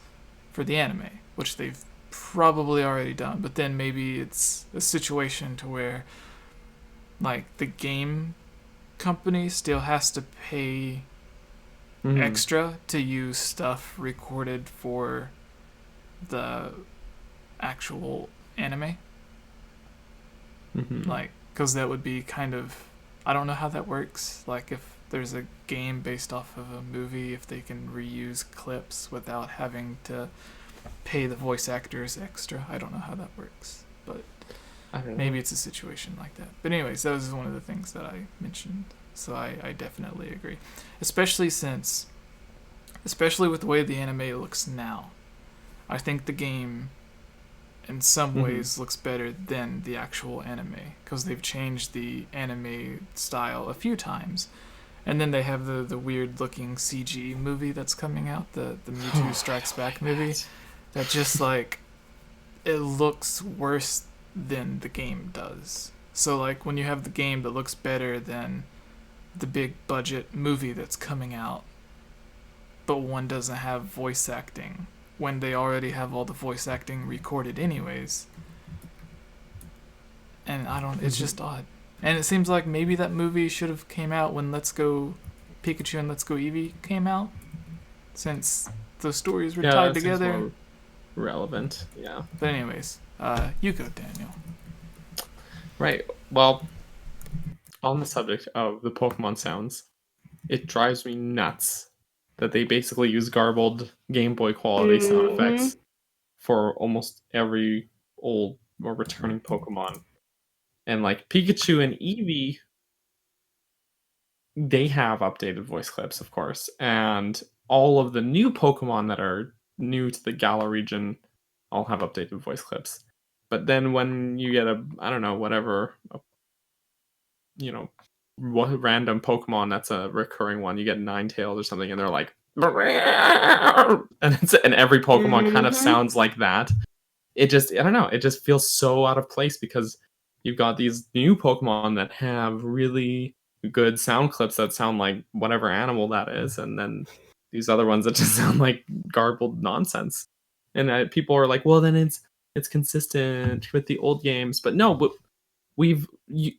for the anime, which they've probably already done. But then maybe it's a situation to where, like, the game company still has to pay extra to use stuff recorded for the actual anime. Like, because that would be kind of, I don't know how that works. Like, if there's a game based off of a movie, if they can reuse clips without having to pay the voice actors extra. I don't know how that works, but maybe it's a situation like that. But anyways, that was one of the things that I mentioned. So I definitely agree. Especially with the way the anime looks now. I think the game in some ways looks better than the actual anime, because they've changed the anime style a few times. And then they have the weird looking CG movie that's coming out, the Mewtwo Strikes Back movie, that just, like, it looks worse than the game does. So, like, when you have the game that looks better than the big budget movie that's coming out, but one doesn't have voice acting, when they already have all the voice acting recorded anyways. And it's just odd. And it seems like maybe that movie should have came out when Let's Go Pikachu and Let's Go Eevee came out, since those stories were tied together. More relevant, yeah. But anyways, you go, Daniel. Right. Well, on the subject of the Pokemon sounds, it drives me nuts that they basically use garbled Game Boy quality sound effects for almost every old or returning Pokemon. And, like, Pikachu and Eevee, they have updated voice clips, of course. And all of the new Pokemon that are new to the Galar region all have updated voice clips. But then when you get what random Pokemon that's a recurring one, you get Ninetales or something, and they're like, and every Pokemon kind of sounds like that. It just, I don't know, it just feels so out of place, because you've got these new Pokemon that have really good sound clips that sound like whatever animal that is, and then these other ones that just sound like garbled nonsense. And people are like, well, then it's consistent with the old games. But no, but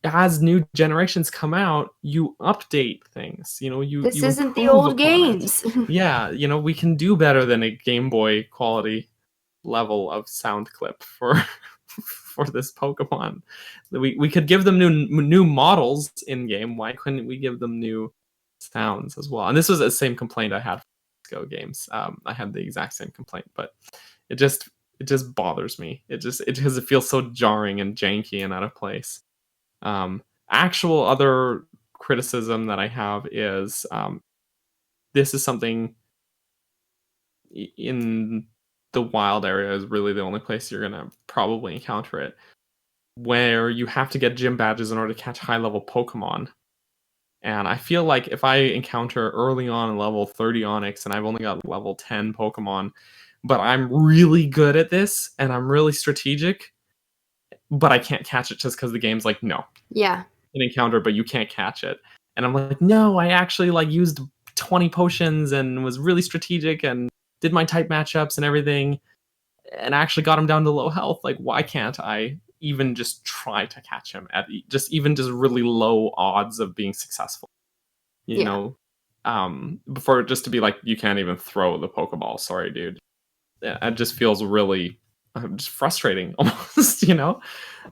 as new generations come out, you update things. This isn't the improve old upon games. it. Yeah, we can do better than a Game Boy quality level of sound clip for for this Pokemon. We could give them new models in game. Why couldn't we give them new sounds as well? And this was the same complaint I had for Go games. I had the exact same complaint, but it just bothers me. Because it feels so jarring and janky and out of place. Actual other criticism that I have is this is something in the wild area is really the only place you're gonna probably encounter it, where you have to get gym badges in order to catch high level Pokemon. And I feel like if I encounter early on level 30 Onix and I've only got level 10 Pokemon, but I'm really good at this and I'm really strategic, but I can't catch it just because the game's like, no. Yeah. An encounter, but you can't catch it. And I'm like, no, I actually like used 20 potions and was really strategic and did my type matchups and everything, and I actually got him down to low health. Like, why can't I even just try to catch him at just really low odds of being successful? You know, before just to be like, you can't even throw the Pokeball. Sorry, dude. Yeah, it just feels really just frustrating almost, you know?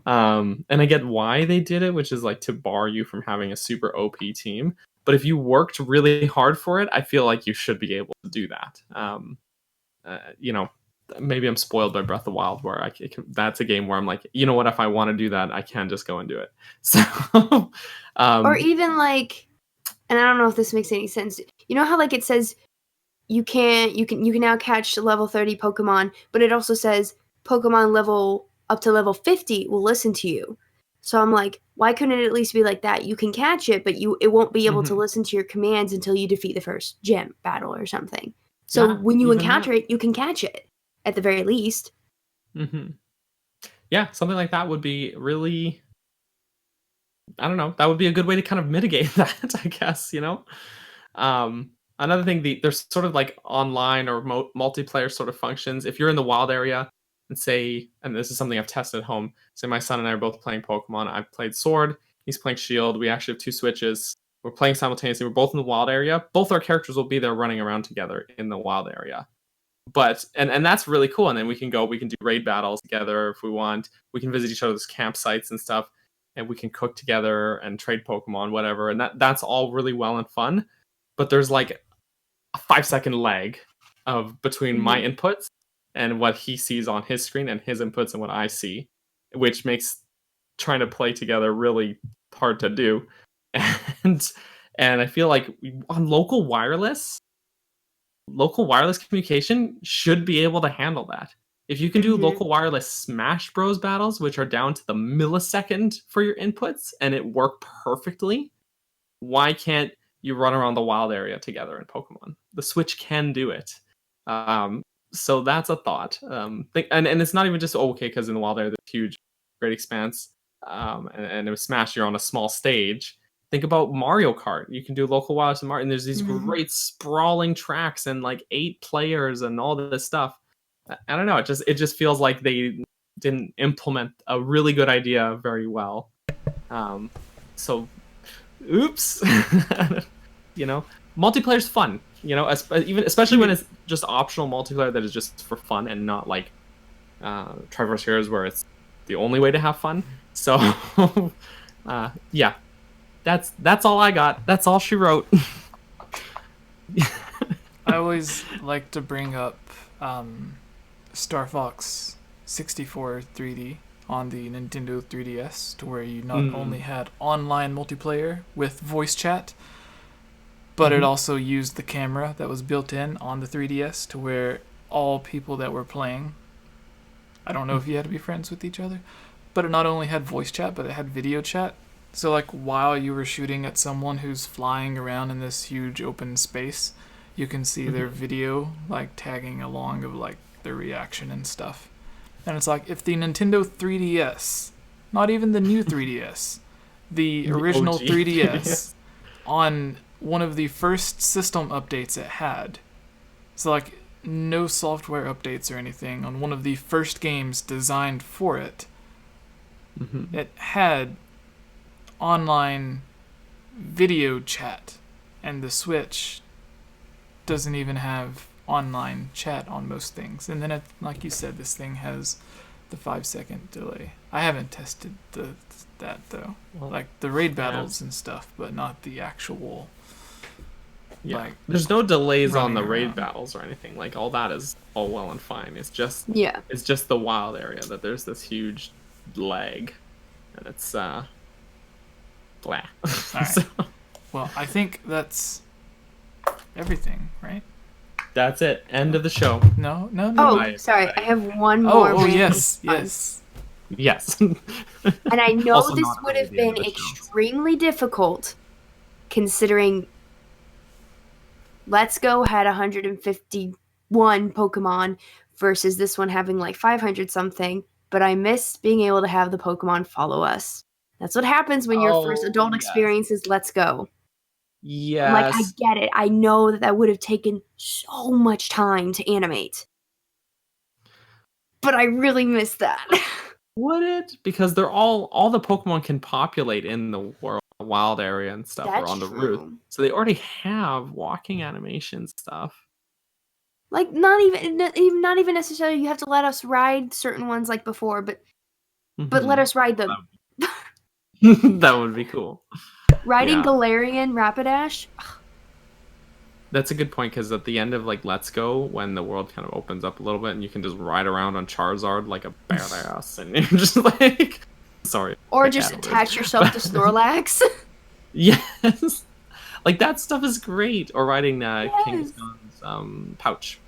And I get why they did it, which is like to bar you from having a super OP team. But if you worked really hard for it, I feel like you should be able to do that. You know, maybe I'm spoiled by Breath of the Wild, where that's a game where I'm like, you know what, if I want to do that, I can just go and do it. So, or even like, and I don't know if this makes any sense. You know how like it says you can now catch level 30 Pokemon, but it also says Pokemon level up to level 50 will listen to you. So I'm like, why couldn't it at least be like that? You can catch it, but it won't be able to listen to your commands until you defeat the first gym battle or something. So when you encounter it, you can catch it at the very least. Yeah, something like that would be really, I don't know, that would be a good way to kind of mitigate that, I guess, you know? Another thing, there's sort of like online or multiplayer sort of functions. If you're in the wild area and say, and this is something I've tested at home, say my son and I are both playing Pokemon. I've played Sword, he's playing Shield. We actually have 2 Switches. We're playing simultaneously. We're both in the wild area. Both our characters will be there running around together in the wild area. But, and that's really cool. And then we can do raid battles together if we want. We can visit each other's campsites and stuff. And we can cook together and trade Pokemon, whatever. And that's all really well and fun. But there's like a 5-second lag between my inputs and what he sees on his screen and his inputs and what I see, which makes trying to play together really hard to do. And I feel like on local wireless communication should be able to handle that. If you can do local wireless Smash Bros battles, which are down to the millisecond for your inputs, and it work perfectly, why can't you run around the wild area together in Pokemon? The Switch can do it. So that's a thought. And it's not even just okay because in the wild area there's huge, great expanse. And in Smash you're on a small stage. Think about Mario Kart. You can do local wireless Mario, and there's these great sprawling tracks and like 8 players and all this stuff. I don't know. It just feels like they didn't implement a really good idea very well. So, oops. You know, multiplayer's fun. You know, especially when it's just optional multiplayer that is just for fun and not like Triforce Heroes where it's the only way to have fun. So, yeah. That's all I got. That's all she wrote. I always like to bring up Star Fox 64 3D on the Nintendo 3DS, to where you not only had online multiplayer with voice chat, but it also used the camera that was built in on the 3DS, to where all people that were playing, I don't know if you had to be friends with each other, but it not only had voice chat, but it had video chat. So like while you were shooting at someone who's flying around in this huge open space, you can see their video like tagging along of like their reaction and stuff. And it's like, if the Nintendo 3DS, not even the new 3DS, the original OG 3DS, on one of the first system updates it had, so like no software updates or anything, on one of the first games designed for it, it had online video chat, and the Switch doesn't even have online chat on most things. And then, like you said, this thing has the 5-second delay. I haven't tested that though. Well, Like the raid battles and stuff, but not the actual. Yeah. Like, there's no delays on running the raid around. battles or anything. Like all that is all well and fine. It's just Yeah. the wild area that there's this huge lag, and it's blah. Alright. So, Well, I think that's everything, right? that's it. End of the show. No. Oh, sorry. I have one more. Oh, random yes, one. yes. Yes. And I know Also this not would really have the end been of the show. extremely difficult, considering Let's Go had 151 Pokemon versus this one having like 500 something. But I miss being able to have the Pokemon follow us. That's what happens when your first adult yes. experience is Let's Go. Yes. I'm like, I get it. I know that would have taken so much time to animate. But I really miss that. Would it? Because they're all the Pokemon can populate in the wild area and stuff, or That's on the true. roof. So they already have walking animation stuff. Like not even necessarily you have to let us ride certain ones like before, but let us ride them. That would be cool. Riding Yeah. Galarian Rapidash. That's a good point, because at the end of like Let's Go, when the world kind of opens up a little bit and you can just ride around on Charizard like a badass, and you're just like, sorry. Or like just that attach word. yourself to Snorlax. Yes, like that stuff is great. Or riding Yes. Kingston's pouch,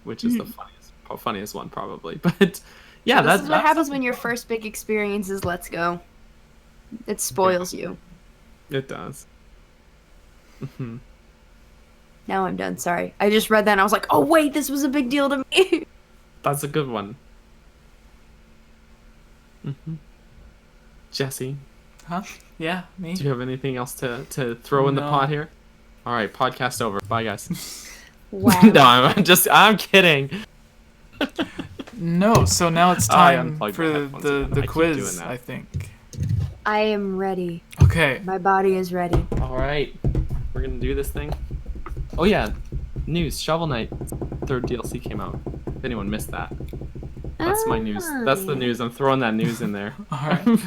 which is the funniest one probably. But yeah, This is what happens when your first big experience is Let's Go. It spoils you. It does. Now I'm done. Sorry. I just read that and I was like, oh wait, this was a big deal to me. That's a good one. Jesse, Huh? Yeah, me. do you have anything else to throw in the No. pot here? All right, podcast over. Bye, guys. Wow. No, I'm kidding. No, so now it's I time unplugged for my headphones again. I the keep quiz, doing that. I think. I am ready. Okay. My body is ready. All right, we're gonna do this thing. Oh yeah, news. Shovel Knight third DLC came out. If anyone missed that, that's my news. That's the news. I'm throwing that news in there. All right.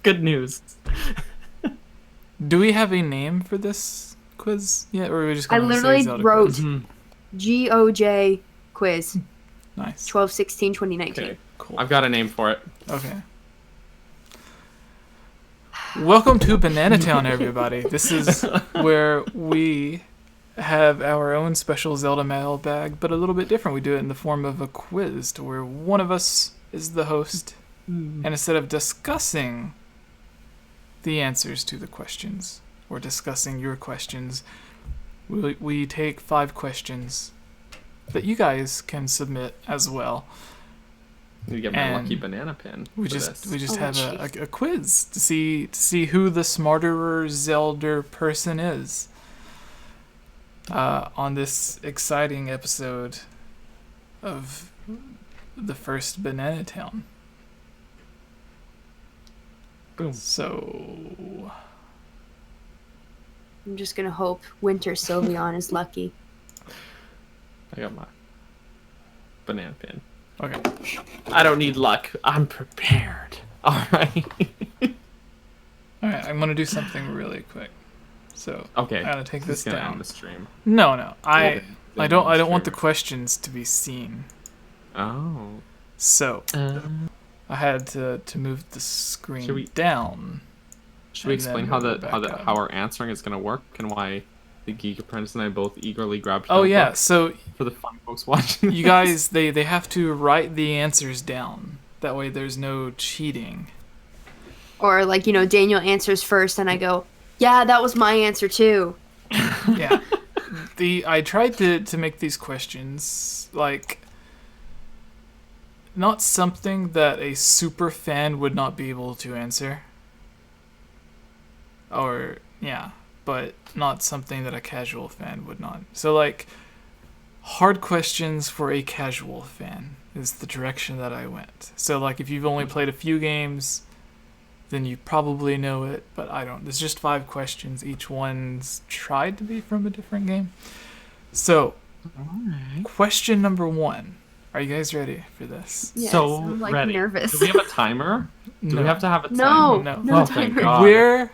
Good news. Do we have a name for this quiz yet, or are we just I going to say literally Zelda wrote quiz? GOJ quiz Nice. 12/16/2019. Okay, Cool. I've got a name for it. Okay. Welcome to Banana Town, everybody. This is where we have our own special Zelda mailbag, but a little bit different. We do it in the form of a quiz, to where one of us is the host, and instead of discussing the answers to the questions or discussing your questions, we take 5 questions that you guys can submit as well. You get my And lucky banana pin. We for just this. have a quiz to see who the smarter Zelda person is on this exciting episode of the first Banana Town. Boom. So I'm just gonna hope Winter Sylveon is lucky. I got my banana pin. okay. I don't need luck. I'm prepared. All right. All right, I'm gonna do something really quick. So Okay. I gotta take this Just gonna down. end the stream. No, I Yeah, don't want the streamer. questions to be seen. Oh. So I had to move the screen Should we- down. Should we And then explain how move it back up. how our answering is gonna work, and why the Geek Apprentice and I both eagerly grabbed? Oh yeah, notebooks so for the fun folks watching. you guys they have to write the answers down. That way there's no cheating. Or like, Daniel answers first and I go, yeah, that was my answer too. Yeah. I tried to make these questions like not something that a super fan would not be able to answer. Or yeah, but not something that a casual fan would not. So like hard questions for a casual fan is the direction that I went. So like if you've only played a few games, then you probably know it, but I don't. There's just 5 questions. Each one's tried to be from a different game. So, Alright. question number 1. Are you guys ready for this? Yes, So I'm, like, ready. nervous. Do we have a timer? Do we have to have a No, timer? No. no thank timer. God. Where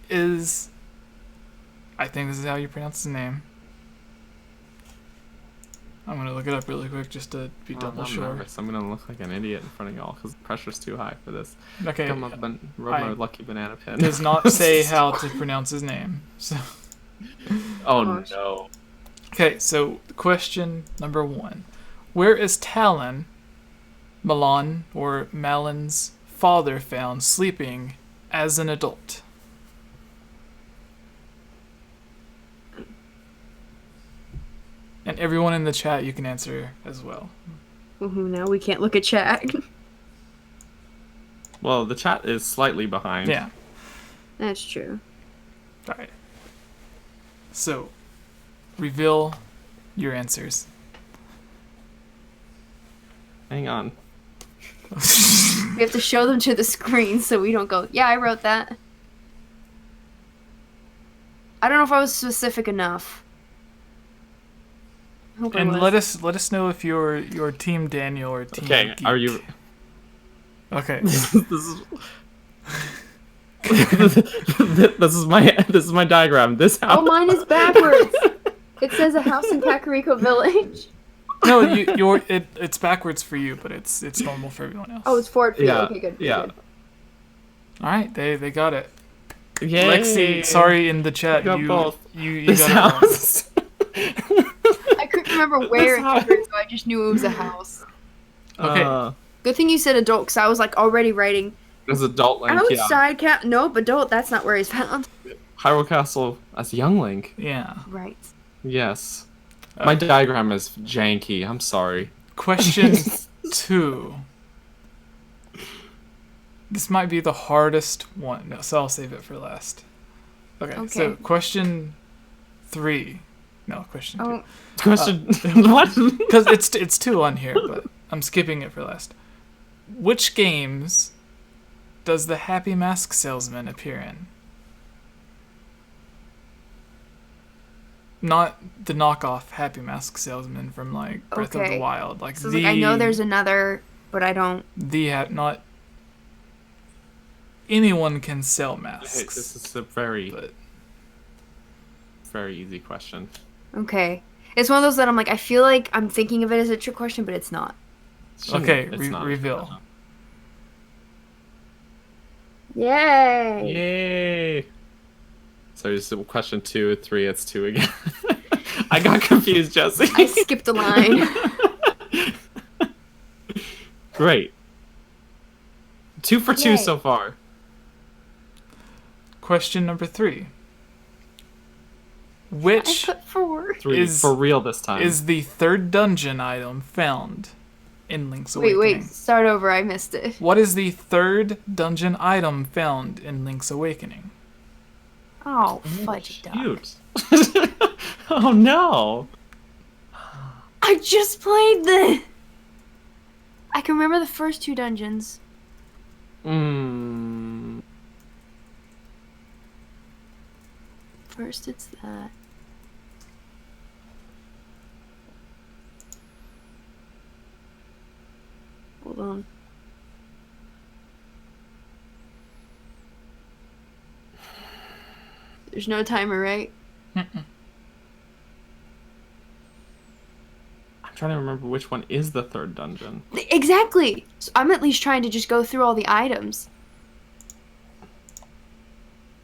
is... I think this is how you pronounce his name. I'm going to look it up really quick just to be double I'm sure. nervous. I'm gonna look like an idiot in front of y'all because the pressure's too high for this. Okay. Come up and rub my lucky banana pin. Does not say how to pronounce his name. So. Oh Gosh. no. Okay, so question number 1. Where is Talon, Milan, or Malin's father found sleeping as an adult? And everyone in the chat, you can answer as well. Ooh, now we can't look at chat. Well, the chat is slightly behind. Yeah. That's true. Alright. So, reveal your answers. Hang on. We have to show them to the screen so we don't go, yeah, I wrote that. I don't know if I was specific enough. I hope I And was. let us know if you're Team Daniel or Team Okay, Geek. are you? Okay. this is. this is my diagram. This house. Oh, mine is backwards. It says a house in Kakariko Village. No, it's backwards for you, but it's normal for everyone else. Oh, it's forward for you. Yeah, Okay, good. yeah. Good. All right, they got it. Yay. Lexi, sorry in the chat, got you both. you This got it wrong. house. I couldn't remember where This in house. Kakariko. I just knew it was a house. Okay. Good thing you said adult, because I was like already writing There's adult Link. Yeah. outside cat. Nope, adult. That's not where he's found. Hyrule Castle as young Link. Yeah. Right. Yes. My diagram is janky. I'm sorry. Question 2. This might be the hardest one, so I'll save it for last. Okay. So Okay. question 3. No, question 2. Oh, Question. What? Because it's 2 on here, but I'm skipping it for last. Which games does the Happy Mask Salesman appear in? Not the knockoff Happy Mask Salesman from like Breath of the Okay. Wild, like so the like, I know there's another, but I don't. not anyone can sell Hey, masks. this is a very, but very easy question. Okay. It's one of those that I'm like, I feel like I'm thinking of it as a trick question, but it's not. okay, It's not. reveal. Yay! Yay! So it's question 2, 3. It's 2 again. I got confused, Jesse. I skipped a line. Great. 2 for 2 Yay. so far. Question number 3. I Which put 4. 3 Is- for real this time. is the third dungeon item found in Link's Wait, Awakening? start over. I missed it. What is the third dungeon item found in Link's Awakening? Oh, fudge duck. Cute. Oh no. I just played this. I can remember the first 2 dungeons. First, it's that. Hold on. There's no timer, right? I'm trying to remember which one is the third dungeon. Exactly. So I'm at least trying to just go through all the items.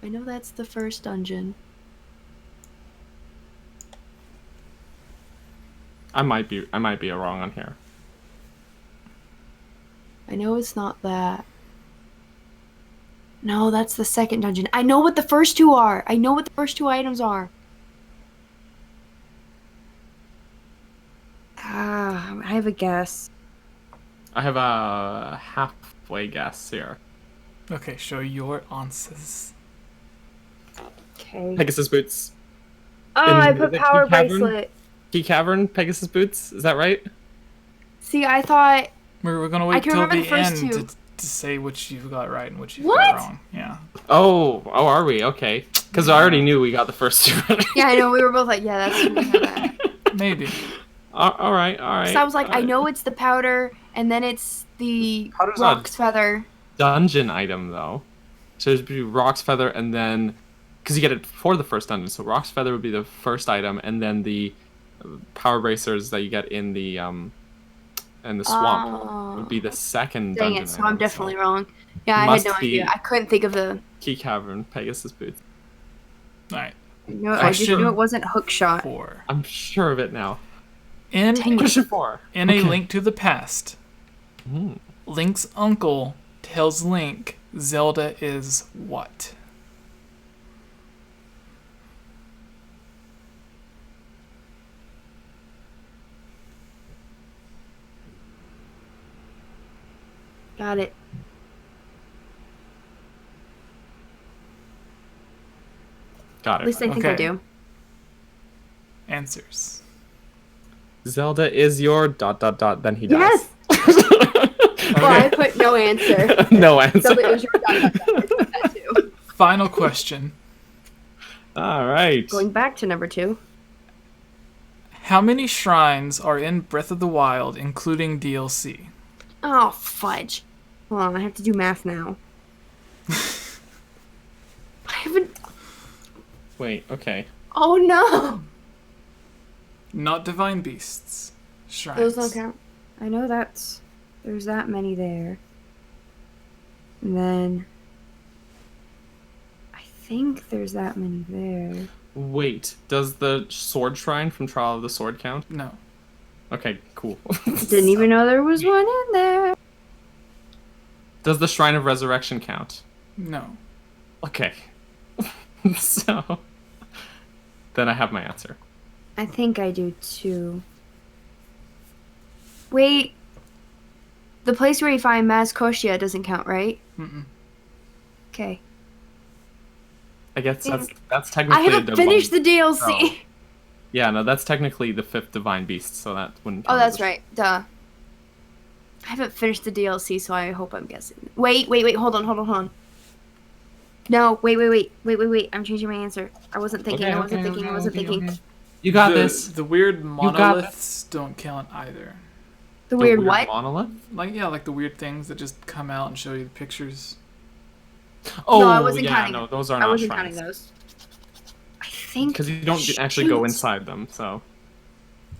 I know that's the first dungeon. I might be wrong on here. I know it's not that. No, that's the second dungeon. I know what the first 2 are. I know what the first 2 items are. Ah, I have a guess. I have a halfway guess here. Okay, show your answers. Okay. Pegasus boots. Oh, In I put the power Key Cavern? bracelet. Key Cavern, Pegasus boots. Is that right? See, I thought. We're gonna I wait can till remember the the first end 2. to say which you've got right and which you've What? got wrong. Yeah. Oh, are we? Okay. Because I already knew we got the first 2. Yeah, I know. We were both like, yeah, that's. We have that. Maybe. All right, all right. So I was like, all I right. know it's the powder, and then it's the Powder's Rock's feather. Dungeon item though, so it'd be Rock's feather, and then because you get it for the first dungeon, so Rock's feather would be the first item, and then the power bracers that you get in the swamp would be the second Dang dungeon. it! So item, I'm definitely wrong. Yeah, I had no idea. I couldn't think of the Key Cavern, Pegasus boots. All right. No, I just knew it wasn't hook shot. 4. I'm sure of it now. In Question 4. In A Link to the Past, Mm. Link's uncle tells Link Zelda is what? Got it. Got At least it. I think I Okay. do. Answers. Zelda is your ... Then he dies. Yes. Well, I put no answer. No answer. So it was your ... I put that too. Final question. All right. Going back to number 2. How many shrines are in Breath of the Wild, including DLC? Oh fudge! Hold on, I have to do math now. I haven't. Wait. Okay. Oh no! Not divine beasts. Shrines. Those don't count. I know there's that many there. And then I think there's that many there. Wait. Does the sword shrine from Trial of the Sword count? No. Okay. Cool. Didn't even know there was one in there. Does the Shrine of Resurrection count? No. Okay. So then I have my answer. I think I do too. Wait. The place where you find 𝐓𝐼𝐢𝐭𝐭𝐞𝐫 doesn't count, right? Mm-mm. Okay. I guess that's I technically. haven't finished the DLC. Oh. Yeah, no, that's technically the 5th divine beast, so that wouldn't. Oh, count that's as a- right. Duh. I haven't finished the DLC, so I hope I'm guessing. Wait. Hold on. No, wait. I'm changing my answer. I wasn't thinking. I wasn't thinking. You got the, this. The weird got monoliths don't count either. The weird what? Monolith? Like the weird things that just come out and show you the pictures. Oh, No, I wasn't yeah, counting. no, those are I not wasn't shrines. counting those. I think Because you don't actually go Shoot. inside them, so.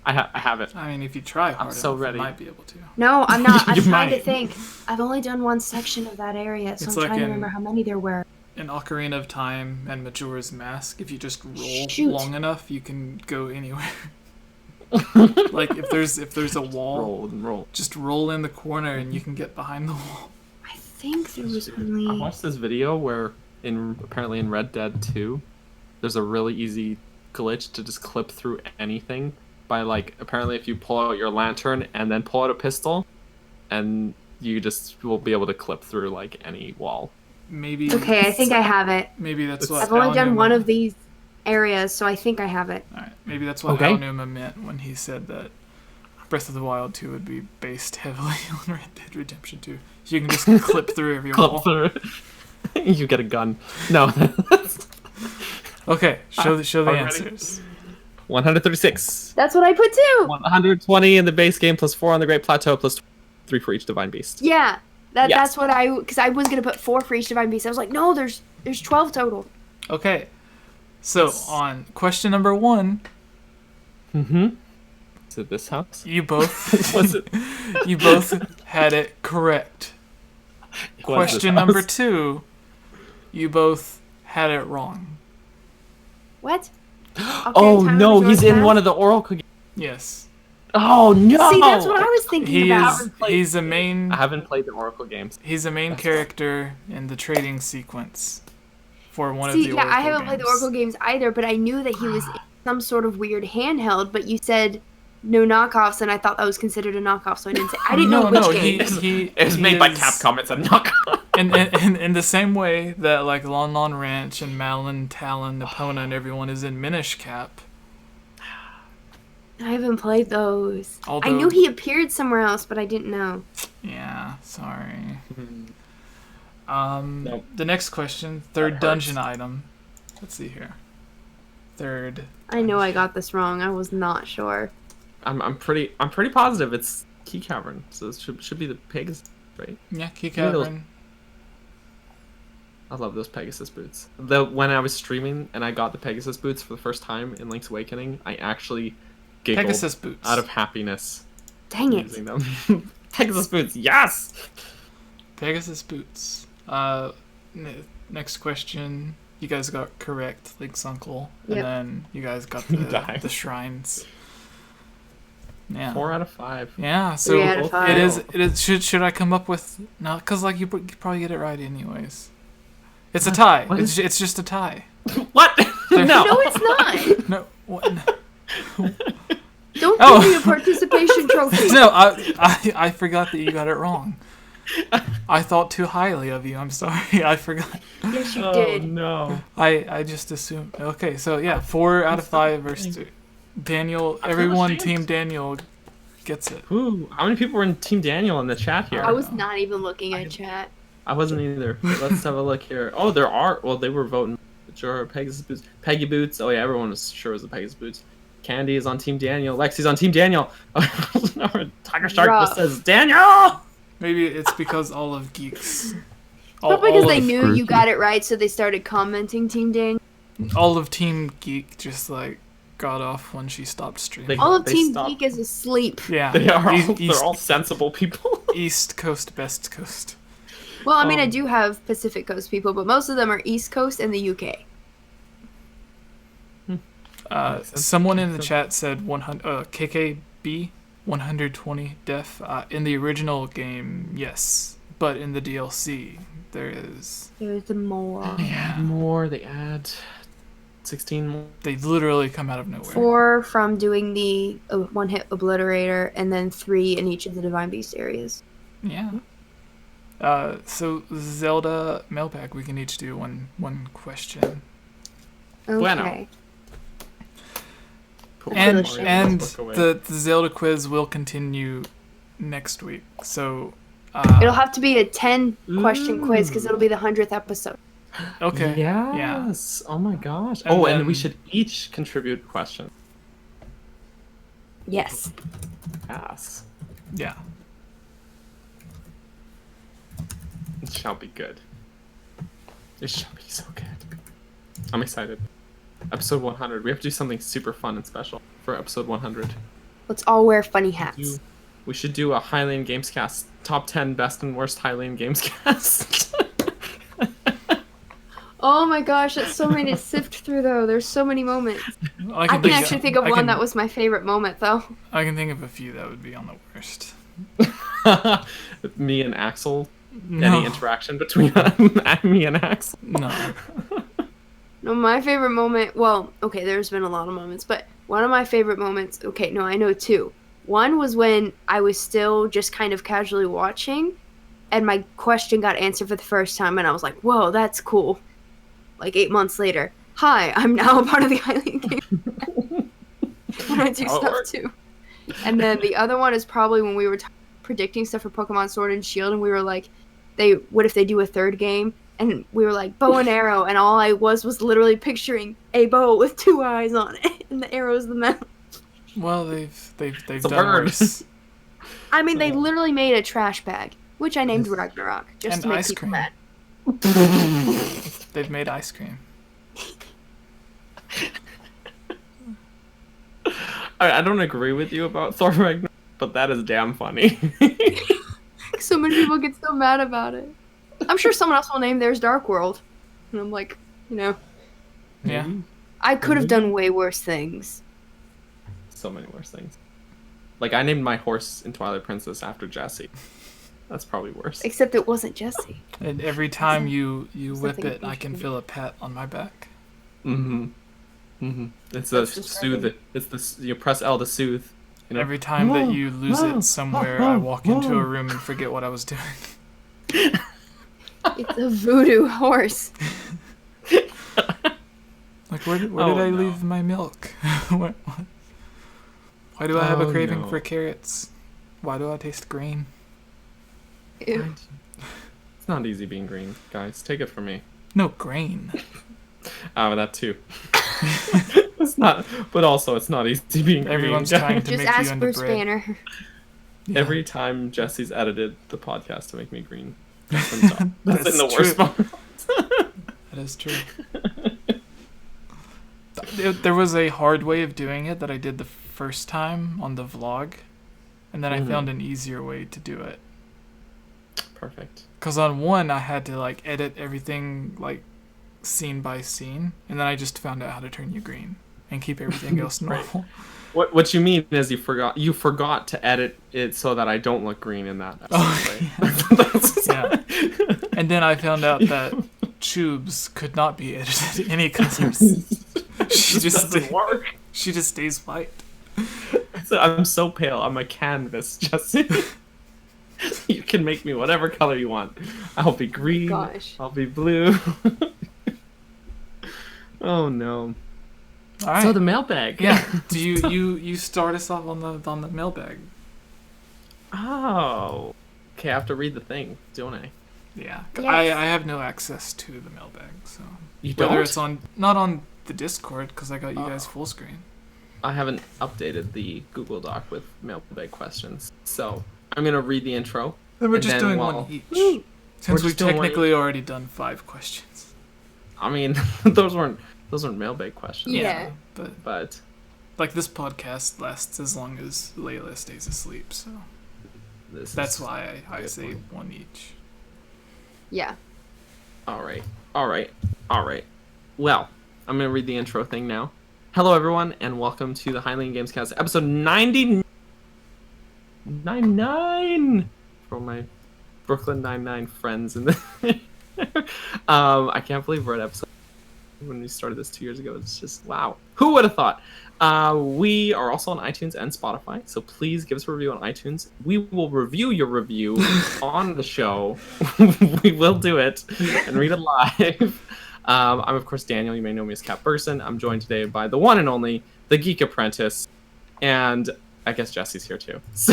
I have it. I mean, if you try hard so enough, ready. you might be able to. No, I'm not. I'm You trying to might. think. I've only done one section of that area, so It's I'm like trying to in- remember how many there were. In Ocarina of Time and Majora's Mask, if you just roll Shoot. long enough, you can go anywhere. Like if there's a wall, Roll. just roll in the corner and you can get behind the wall. I think there was I only. watched this video where, apparently in Red Dead 2, there's a really easy glitch to just clip through anything by, like, apparently if you pull out your lantern and then pull out a pistol, and you just will be able to clip through, like, any wall. Maybe. Okay, I think I have it. Maybe that's what. I've only done Aonuma- one of these areas, so I think I have it. All right, maybe that's what Okay. Aonuma meant when he said that Breath of the Wild 2 would be based heavily on Red Dead Redemption 2. You can just clip through every wall. Clip through. You get a gun. No. Okay, show the Are you ready? answers. 136. That's what I put too. 120 in the base game, plus 4 on the Great Plateau, plus 3 for each Divine Beast. Yeah, Yes. that's what because I was gonna put 4 for each divine beast. I was like, no, there's 12 total. Okay, so on question number 1, Mm-hmm. Is it this house? you both Was it? you both had it correct. Was this Question number house? 2, you both had it wrong. What? Okay, Oh Time no, of he's Majora's in one Mask? of the Oracle games. Yes, Oh no! See, that's what I was thinking he about. is. He's a main. I haven't played the Oracle games. He's a main That's character in the trading sequence for one of See, the yeah, Oracle I haven't played the games. Oracle games either, but I knew that he was in some sort of weird handheld. But you said no knockoffs, and I thought that was considered a knockoff, so I didn't say. I didn't know which game. It was made by is- Capcom. It's a knockoff. in the same way that like Lon Lon Ranch and Malin, Talon, Epona, and everyone is in Minish Cap. I haven't played those. I Although- knew he appeared somewhere else, but I didn't know. Yeah, sorry. Nope. The next question, third That hurts. dungeon item. Let's see here. third. I know I got this wrong. I was not sure. I'm pretty positive it's 𝐾𝐽, so it should be the Pegasus, right? Yeah, those- 𝐾𝐽. I love those Pegasus boots. When I was streaming and I got the Pegasus boots for the first time in Link's Awakening, I actually giggled Pegasus boots. out of happiness Dang it. using them. Pegasus boots, yes! Pegasus boots. Next question. You guys got correct, Link's uncle, and Yep. then you guys got Die. the shrines. Yeah. 4 out of 5. Yeah. So 3 out of 5. it is. Should I come up with no? Because like you probably get it right anyways. It's a tie. What is- It's just a tie. What? There- No! No, it's not. No. What? Don't Oh. give me a participation trophy. No. I forgot that you got it wrong. I thought too highly of you. I'm sorry. I forgot. Yes, you Oh, did. no. I just assumed. Okay, so yeah, 4 out of 5 versus Daniel. Everyone, ashamed. Team Daniel, gets it. Ooh, how many people were in Team Daniel in the chat here? I was not even looking at chat. I wasn't either. But let's have a look here. Oh, there are. Well, they were voting. Sure, Pegasus boots, Peggy boots. Oh yeah, everyone was sure it was the Pegasus boots. Candy is on Team Daniel. Lexi's on Team Daniel. Tiger Shark Rough. just says Daniel. Maybe it's because all of geeks, Probably because they of, knew you got it right, so they started commenting Team Dang. all of Team Geek just like got off when she stopped streaming. They- All of Team stopped. Geek is asleep. Yeah, They are. All, East, they're all sensible people. East Coast, West Coast. Well, I mean, I Um, do have Pacific Coast people, but most of them are East Coast and the UK. Makes sense. Someone in the chat said 100 kkb 120 def. In the original game, yes, but in the DLC, there is. There's more. Yeah, More. They add 16 more. they literally come out of nowhere. 4 from doing the one-hit obliterator, and then 3 in each of the Divine Beast areas. Yeah. So Zelda mailbag, we can each do one question. Okay. Bueno. Cool. And Let's and look away. the Zelda quiz will continue next week. So It'll have to be a 10-question quiz because it'll be the 100th episode. okay. Yeah. Yes. Oh my gosh. And Oh, and then- we should each contribute questions. Yes. Yes. Yeah. It shall be good. It shall be so good. I'm excited. Episode 100. We have to do something super fun and special for episode 100. Let's all wear funny hats. We should do a Hylian Gamescast top 10 best and worst Hylian Gamescast. Oh my gosh, that's so many to sift through, though. There's so many moments. I can think- actually think of I one can- that was my favorite moment, though. I can think of a few that would be on the worst. Me and Axel. No. Any interaction between me and Axel? No. No, my favorite moment, well, okay, there's been a lot of moments, but one of my favorite moments, okay, no, I know 2. One was when I was still just kind of casually watching, and my question got answered for the first time, and I was like, whoa, that's cool. Like 8 months later, hi, I'm now a part of the Hylian game. When I do How it stuff works. too. And then the other one is probably when we were predicting stuff for Pokemon Sword and Shield, and we were like, what if they do a 3rd game? And we were like, bow and arrow, and all I was literally picturing a bow with 2 eyes on it, and the arrow's the mouth. Well, they've a done bird. worse. I mean, they literally made a trash bag, which I named Ragnarok, just And to make ice people cream. mad. They've made ice cream. I don't agree with you about Thor Ragnarok, but that is damn funny. So many people get so mad about it. I'm sure someone else will name theirs Dark World. And I'm like, Yeah. I could have done way worse things. So many worse things. Like, I named my horse in Twilight Princess after Jessie. That's probably worse. Except it wasn't Jesse. And every time you whip something it, I can interesting. feel a pat on my back. Mm-hmm. Mm-hmm. It's the That's disturbing. soothe. It's the you press L to soothe. You know? Every time that you lose whoa, it somewhere, I walk into a room and forget what I was doing. It's a voodoo horse. Like, where did Oh, I no. leave my milk? What? Why do I have a Oh, craving no. for carrots? Why do I taste green? Ew. It's not easy being green, guys. Take it from me. No, grain. Ah, but that too. It's not, but also it's not easy being Everyone's green. trying to Just make you ask into Bruce bread. Banner. Yeah. Every time Jesse's edited the podcast to make me green. That's in the That's worst true. spot. That is true. There was a hard way of doing it that I did the first time on the vlog, and then I found an easier way to do it. Perfect. Because on one, I had to like edit everything like scene by scene, and then I just found out how to turn you green and keep everything else normal. What you mean is you forgot to edit it so that I don't look green in that episode, right? Yeah. And then I found out that 𝐓𝐲𝐿𝐷 could not be edited any colors. She just doesn't work. She just stays white. So I'm so pale. I'm a canvas, Jesse. You can make me whatever color you want. I'll be green. Gosh. I'll be blue. Oh no. All right. So the mailbag. Yeah. Do you start us off on the mailbag? Oh. Okay, I have to read the thing, don't I? Yeah. Yes. I have no access to the mailbag, so You whether don't? it's not on the Discord because I got you guys full screen. I haven't updated the Google Doc with mailbag questions, so I'm gonna read the intro. Then we're And just then doing while- one each. We're Since just we've doing one technically already done 5 questions. I mean, those weren't mailbag questions. Yeah. But Like this podcast lasts as long as Layla stays asleep, so that's why I good say point. one each. Yeah. All right. Well, I'm gonna read the intro thing now. Hello, everyone, and welcome to the Hylian Gamescast, episode 99 for my Brooklyn Nine-Nine friends. And I can't believe we're at episode. When we started this 2 years ago, it's just wow. Who would have thought? We are also on iTunes and Spotify, so please give us a review on iTunes. We will review your review on the show. We will do it and read it live. I'm of course Daniel. You may know me as Burgerson. I'm joined today by the one and only the Geek Apprentice, and I guess Jesse's here too. So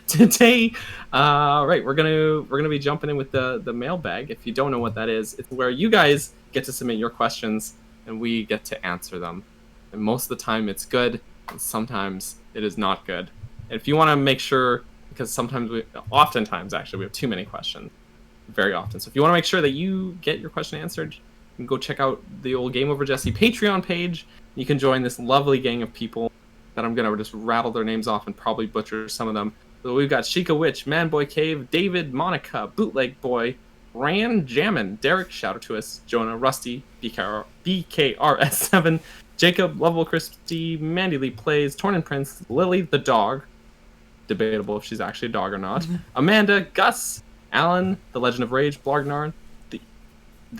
today, right, we're gonna be jumping in with the mailbag. If you don't know what that is, it's where you guys get to submit your questions and we get to answer them. And most of the time it's good, and sometimes it is not good. And if you want to make sure, because oftentimes actually we have too many questions, very often. So if you want to make sure that you get your question answered, you can go check out the old Game Over Jesse Patreon page. You can join this lovely gang of people that I'm gonna just rattle their names off and probably butcher some of them. So we've got Sheikah Witch, Manboy Cave, David, Monica, Bootleg Boy, Ran, Jammin, Derek, Shout Out to Us, Jonah, Rusty, BKRS7, Jacob, Lovable Crispy, Mandy Lee Plays, Torn and Prince, Lily the dog, debatable if she's actually a dog or not, Amanda, Gus, Alan, The Legend of Rage, Blognarn, the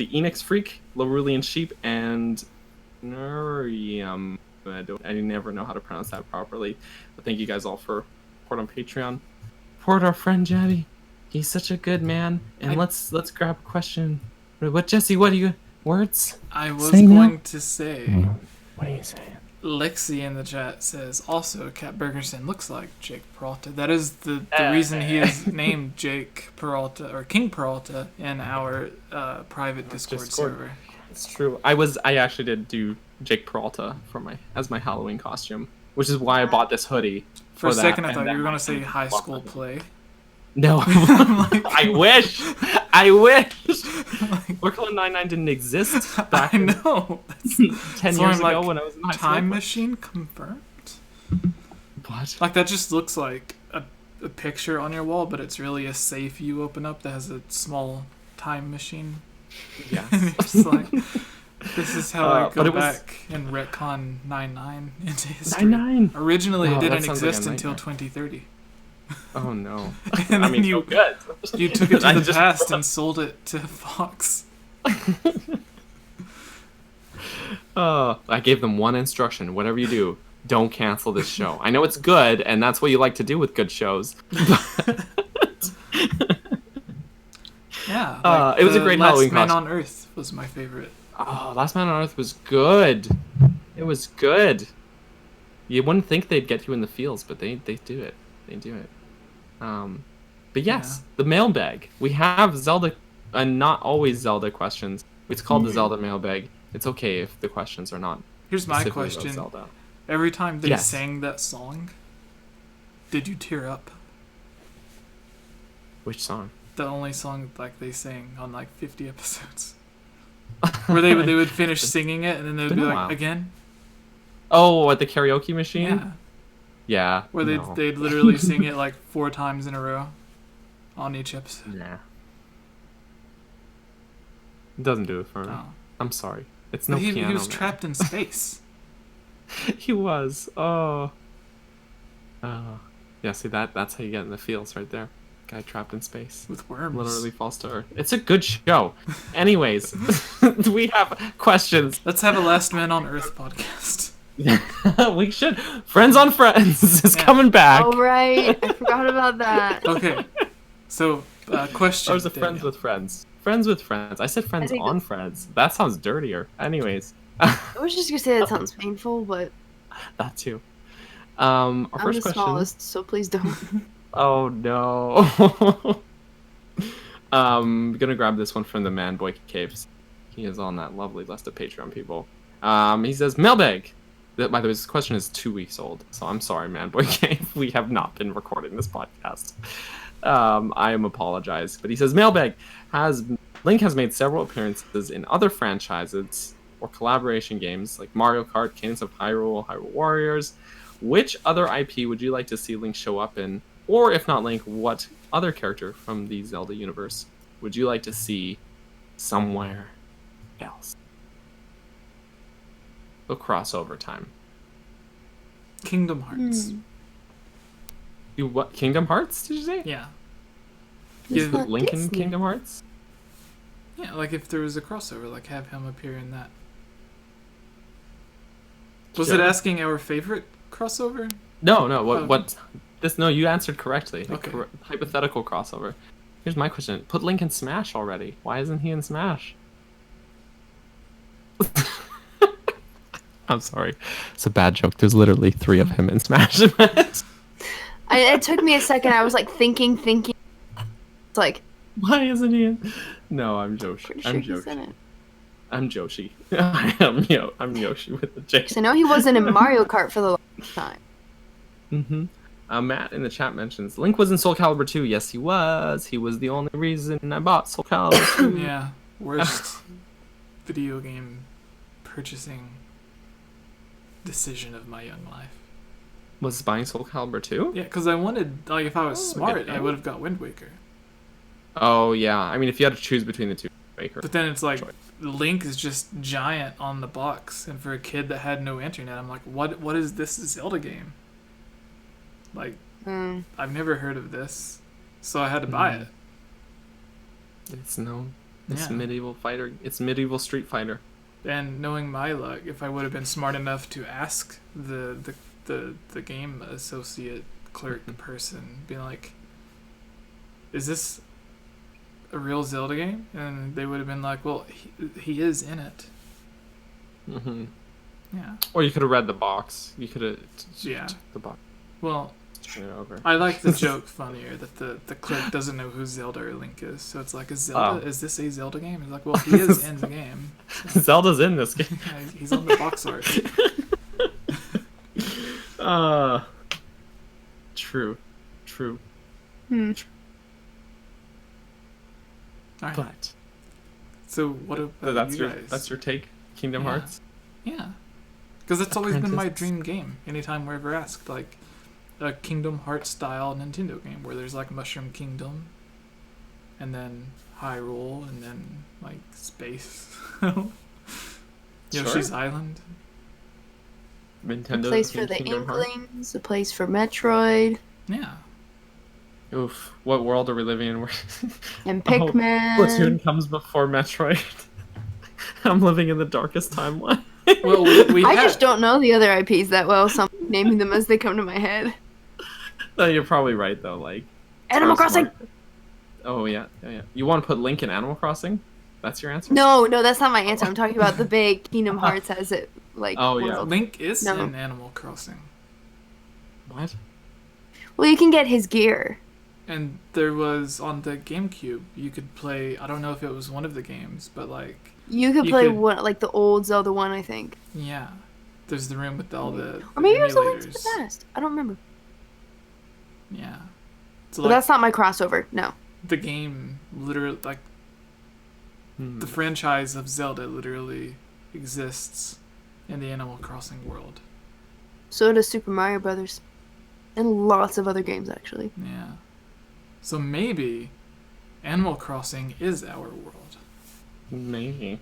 Enix Freak, Larulian Sheep, and Nurium. I never know how to pronounce that properly. But thank you guys all for support on Patreon. Support our friend Jabby. He's such a good man. And let's grab a question. What, Jesse? What are you words? I was Say going now? to say, What are you saying? Lexi in the chat says, also, Cat Burgerson looks like Jake Peralta. That is the reason he is named Jake Peralta, or King Peralta, in our private Discord server. It's true. I actually did do Jake Peralta as my Halloween costume, which is why I bought this hoodie. For a that, second, I and thought then you were going to say high school play. No. I wish. Brooklyn Nine-Nine didn't exist back I know. 10 years ago when I was in high school. Time machine confirmed? What? Like, that just looks like a picture on your wall, but it's really a safe you open up that has a small time machine. Yeah. It's like, this is how I but go it was- back and retcon 9-9 into history. 9-9. Originally, Oh, it that didn't sounds like a exist until nightmare. 2030. Oh no. And I then mean, you so good. You took it to I the just- past and sold it to Fox. I gave them one instruction. Whatever you do, don't cancel this show. I know it's good, and that's what you like to do with good shows. Yeah. It was a great Last Halloween Man costume. on Earth was my favorite. Oh, Last Man on Earth was good. It was good. You wouldn't think they'd get you in the fields, but they do it. They do it. But yes, the mailbag. We have Zelda, and not always Zelda questions. It's called the Zelda mailbag. It's okay if the questions are not. Here's my specifically about question. Zelda. Every time they Yes. sang that song, did you tear up? Which song? The only song like they sang on like 50 episodes. Where they would finish singing it and then they would Been be a like, while. again? Oh, at the karaoke machine? Yeah. Yeah. Where no. they'd literally sing it like 4 times in a row on each episode. Nah. It doesn't do it for me. Oh. I'm sorry. It's no But he piano. was man. trapped in space. He was. Oh. Yeah, see that's how you get in the feels right there. Guy trapped in space. With worms. Literally falls to Earth. It's a good show. Anyways, we have questions. Let's have a Last Man on Earth podcast. We should. Friends on Friends is Yeah. coming back. Oh, right. I forgot about that. Okay. So, question. Or is it Friends Daniel. with Friends? Friends with Friends. I said Friends think on Friends. That sounds dirtier. Anyways, I was just going to say that sounds painful, but that too. Our I'm first the question. smallest, so please don't. Oh no. Gonna grab this one from the Man Boy Caves. He is on that lovely list of Patreon people. He says mailbag. By the way, this question is 2 weeks old, so I'm sorry, Man Boy Cave. We have not been recording this podcast. I am apologize, but he says mailbag Link has made several appearances in other franchises or collaboration games like Mario Kart, Cadence of Hyrule, Hyrule Warriors. Which other IP would you like to see Link show up in? Or if not Link, what other character from the Zelda universe would you like to see somewhere else? A crossover time. Kingdom Hearts. You what? Kingdom Hearts? Did you say? Yeah. It's Give not Link in Disney. Kingdom Hearts? Yeah, like if there was a crossover, like have him appear in that. Was Sure. it asking our favorite crossover? No. Oh. What? This? No, you answered correctly. A Okay. hypothetical crossover. Here's my question: put Link in Smash already. Why isn't he in Smash? I'm sorry. It's a bad joke. There's literally 3 of him in Smash. It took me a second. I was like thinking. It's like, Why isn't he in? No, I'm Joshi. pretty sure I'm he's in Joshi. it. I'm Joshi. I'm Yoshi with the J. 'Cause I know he wasn't in Mario Kart for the longest time. Mm-hmm. Matt in the chat mentions Link was in Soul Calibur 2. Yes, he was. He was the only reason I bought Soul Calibur 2. Yeah. Worst video game purchasing decision of my young life. Was buying Soul Calibur 2? Yeah, because I wanted, like, if I was Oh, smart, good I game. would have got Wind Waker. Oh yeah. I mean, if you had to choose between the two, Baker. But then it's like, Choice. Link is just giant on the box, and for a kid that had no internet, I'm like, what is this Zelda game? Like, I've never heard of this, so I had to buy it. It's It's Yeah. medieval fighter. It's medieval Street Fighter. And knowing my luck, if I would have been smart enough to ask the game associate clerk person, being like, is this a real Zelda game? And they would have been like, well, he is in it. Mm-hmm. Yeah. Or you could have read the box. You could have. Yeah. The box. Well, Turn it over. I like the joke funnier that the clerk doesn't know who Zelda or Link is. So it's like, is this a Zelda game? He's like, well, he is in the game. Zelda's in this game. Yeah, he's on the box art. True. All right. But So what about you guys? that's your take, Kingdom Yeah. Hearts. Yeah. Because that's always been my Apprentice. dream game. Anytime we're ever asked, like a Kingdom Hearts style Nintendo game where there's like Mushroom Kingdom, and then Hyrule, and then like space. Yoshi's Island. A Nintendo. place for the Kingdom Hearts. Inklings, a place for Metroid, Yeah. Oof! What world are we living in? Where and Oh, Pikmin. Splatoon comes before Metroid. I'm living in the darkest timeline. Well, we I had, just don't know the other IPs that well, so I'm naming them as they come to my head. No, you're probably right though. Like Animal Smart. Crossing. Oh yeah. You want to put Link in Animal Crossing? That's your answer? No, that's not my answer. I'm talking about the big Kingdom Hearts as it like. Oh, one yeah. of the- Link is No. in Animal Crossing, What? Well, you can get his gear. and there was on the GameCube you could play. I don't know if it was one of the games, but like You could You play could- one like the old Zelda one, I think. Yeah. There's the room with all the Or maybe it was a Link to the emulators. Past. I don't remember. Yeah. So But like that's not my crossover. No. the game literally like the franchise of Zelda literally exists in the Animal Crossing world. So does Super Mario Brothers, and lots of other games actually. Yeah. So maybe Animal Crossing is our world. Maybe.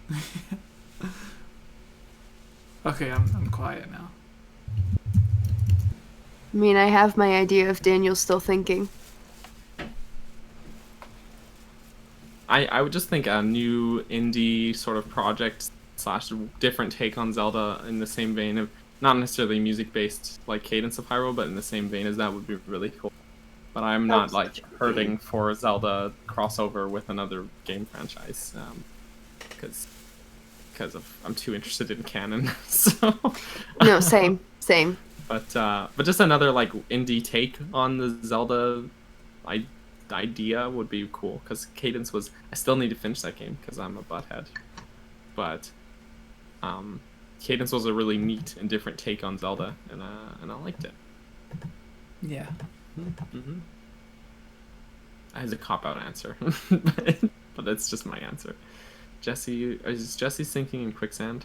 Okay, I'm quiet now. I mean, I have my idea if Daniel's still thinking. I would just think a new indie sort of project / different take on Zelda in the same vein of not necessarily music based like Cadence of Hyrule, but in the same vein as that would be really cool. But I'm not That's like such a good hurting for Zelda crossover with another game franchise, because I'm too interested in canon. So No, same. but just another like indie take on the Zelda idea would be cool, because Cadence was, I still need to finish that game because I'm a butthead, but Cadence was a really neat and different take on Zelda, and I liked it. Yeah. Mm-hmm. As a cop-out answer, but it's just my answer. Jesse, is Jesse sinking in quicksand?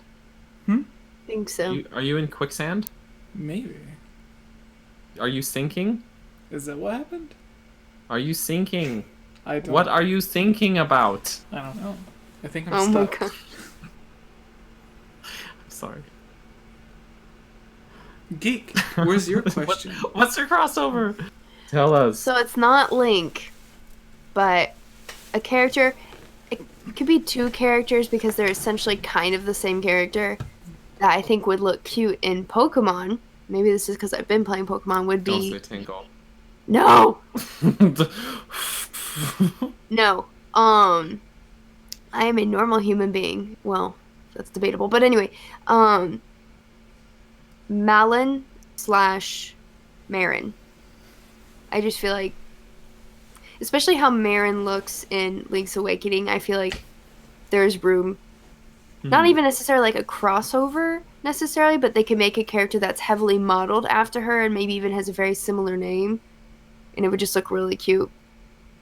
Think so. Are you in quicksand? Maybe. Are you sinking? Is that what happened? Are you sinking? I don't. What are you thinking about? I don't know. I think I'm Oh my stuck. god. I'm sorry. Geek, where's your question? What's your crossover? Tell us. So it's not Link, but a character. It could be two characters because they're essentially kind of the same character that I think would look cute in Pokemon. Maybe this is because I've been playing Pokemon. Would Don't be say Tinkle. no. No. I am a normal human being. Well, that's debatable. But anyway, Malon / Marin. I just feel like, especially how Marin looks in Link's Awakening, I feel like there's room. Not even necessarily like a crossover necessarily, but they can make a character that's heavily modeled after her and maybe even has a very similar name. And it would just look really cute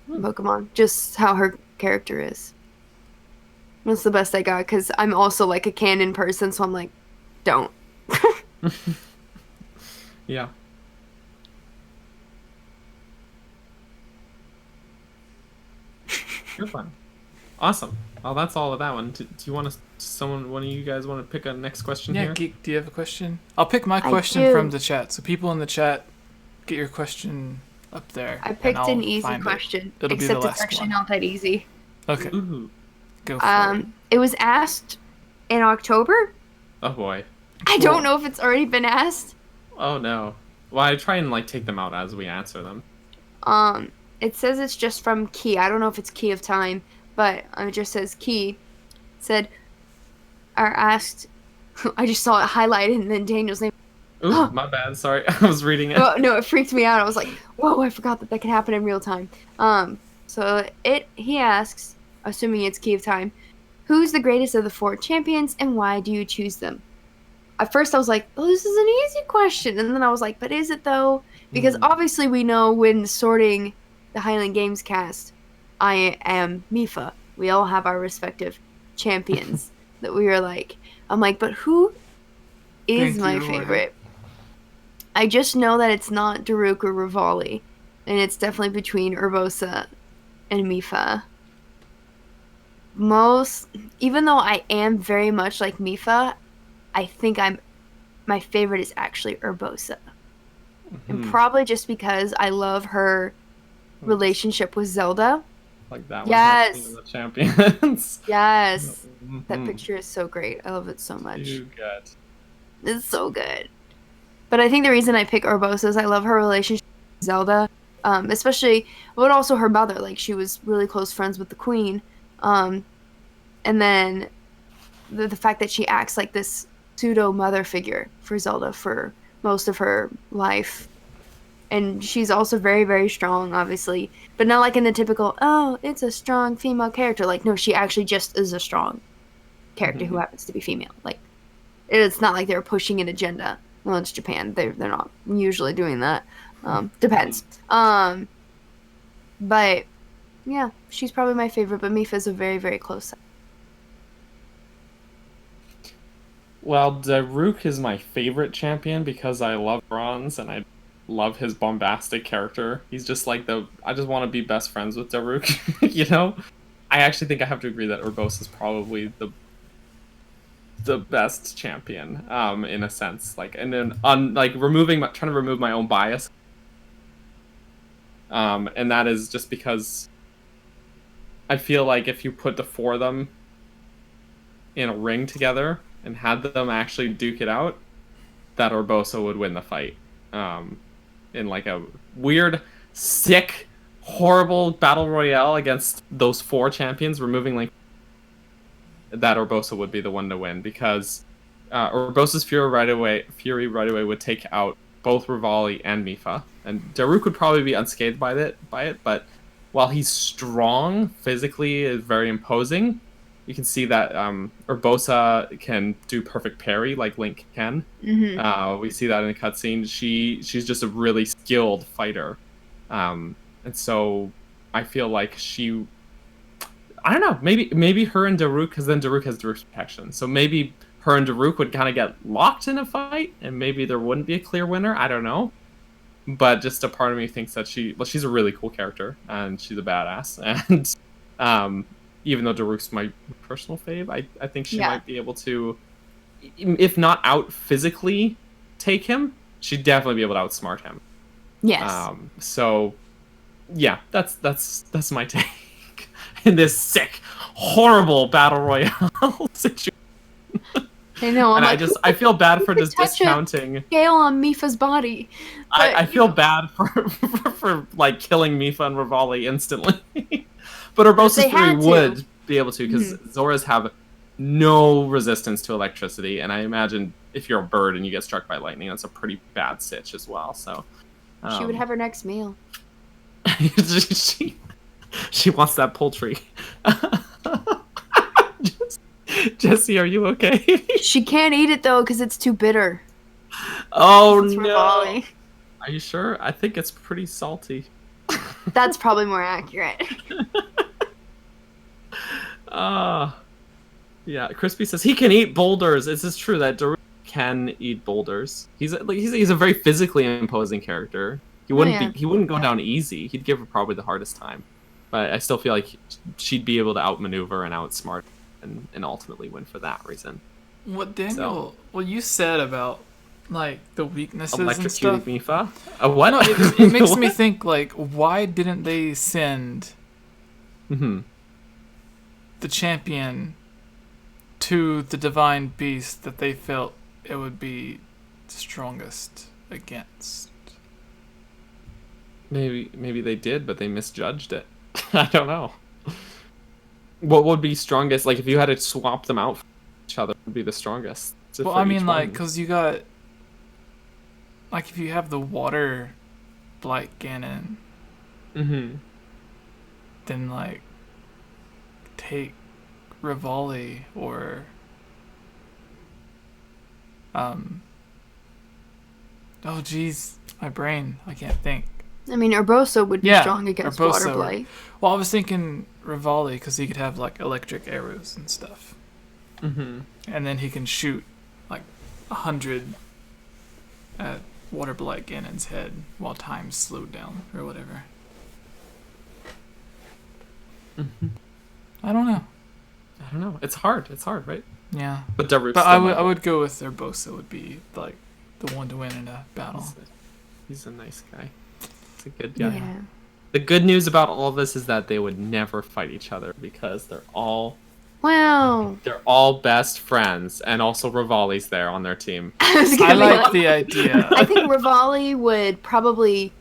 in Pokemon. Just how her character is. That's the best I got, because I'm also like a canon person, so I'm like, don't. Yeah. You're fun. Awesome. Well, that's all of that one. Do you want to? One of you guys want to pick a next question Yeah, here? Geek, do you have a question? I'll pick my I question do. from the chat. So people in the chat, get your question up there. I and picked I'll an easy find it. question, It'll be except the it's last actually one. not that easy. Okay, Ooh. go for it. It was asked in October. Oh boy. I don't know if it's already been asked. Oh no. Well, I try and like take them out as we answer them. It says it's just from Key. I don't know if it's Key of Time, but it just says Key. Said, are asked. I just saw it highlighted and then Daniel's name. Ooh, my bad. Sorry, I was reading it. Oh, no, it freaked me out. I was like, whoa, I forgot that could happen in real time. So he asks, assuming it's Key of Time, who's the greatest of the 4 champions and why do you choose them? At first I was like, oh, this is an easy question. And then I was like, but is it though? Because obviously we know when sorting the Hylian Gamescast, I am Mifa. We all have our respective champions that we are like. I'm like, but who is Thank my you, Ryan. favorite? I just know that it's not Daruk or Rivali. And it's definitely between Urbosa and Mifa. Even though I am very much like Mifa, I think my favorite is actually Urbosa. And probably just because I love her relationship with Zelda. Like that. Yes. Was the champions. Yes. That Mhm. picture is so great. I love it so much. You good. It's so good. But I think the reason I pick Urbosa is I love her relationship with Zelda. Especially, but also her mother. Like, she was really close friends with the queen. And then the fact that she acts like this pseudo mother figure for Zelda for most of her life. And she's also very, very strong, obviously. But not like in the typical, oh, it's a strong female character. Like, no, she actually just is a strong character who happens to be female. Like, it's not like they're pushing an agenda. Well, it's Japan. They're not usually doing that. Depends. But yeah, she's probably my favorite. But Mifa's a very, very close second. Well, Daruk is my favorite champion because I love Bronze and I love his bombastic character. He's just like I just want to be best friends with Daruk, you know? I actually think I have to agree that Urbosa is probably the best champion, in a sense. Like, and then trying to remove my own bias. And that is just because I feel like if you put the four of them in a ring together and had them actually duke it out, that Urbosa would win the fight. In like a weird, sick, horrible battle royale against those four champions, removing like that, Urbosa would be the one to win because Urbosa's Fury right away would take out both Revali and Mifa, and Daruk would probably be unscathed by it. But while he's strong physically, is very imposing. You can see that Urbosa can do perfect parry like Link can. We see that in the cutscene. She's just a really skilled fighter, and so I feel like I don't know. Maybe her and Daruk, because then Daruk has Daruk's protection. So maybe her and Daruk would kind of get locked in a fight, and maybe there wouldn't be a clear winner. I don't know. But just a part of me thinks that she's a really cool character, and she's a badass. And even though Daruk's my personal fave, I think she might be able to, if not out physically take him, she'd definitely be able to outsmart him. Yes. So, yeah, that's my take in this sick, horrible battle royale situation. I know. And I feel bad for just discounting scale on Mifa's body. I feel bad for like killing Mifa and Revali instantly. But Urbosa's Fury would be able to, because Zoras have no resistance to electricity, and I imagine if you're a bird and you get struck by lightning, that's a pretty bad sitch as well. So she would have her next meal. she wants that poultry. Jesse, are you okay? She can't eat it though because it's too bitter. Oh no! Revali. Are you sure? I think it's pretty salty. That's probably more accurate. Yeah. Crispy says he can eat boulders. Is this true that Daruk can eat boulders? He's a very physically imposing character. He wouldn't go down easy. He'd give her probably the hardest time. But I still feel like she'd be able to outmaneuver and outsmart and ultimately win for that reason. What what you said about like the weaknesses and stuff. Mifa? What? No, it makes me think like, why didn't they send the champion to the divine beast that they felt it would be strongest against? Maybe they did, but they misjudged it. I don't know. What would be strongest? Like if you had to swap them out for each other, would be the strongest. Well, I mean, like, because you got, like, if you have the water Blight Ganon, then, like, take Revali or, oh, geez, my brain, I can't think. I mean, Urbosa would be strong against Water Blight. Well, I was thinking Revali, because he could have, like, electric arrows and stuff. And then he can shoot like 100 at Water Blight Ganon's head while time's slowed down or whatever. I don't know. It's hard, right? Yeah. But I would go with Urbosa would be like the one to win in a battle. He's a nice guy. He's a good guy. Yeah. The good news about all of this is that they would never fight each other because they're all best friends, and also Revali's there on their team. I like the idea. I think Revali would probably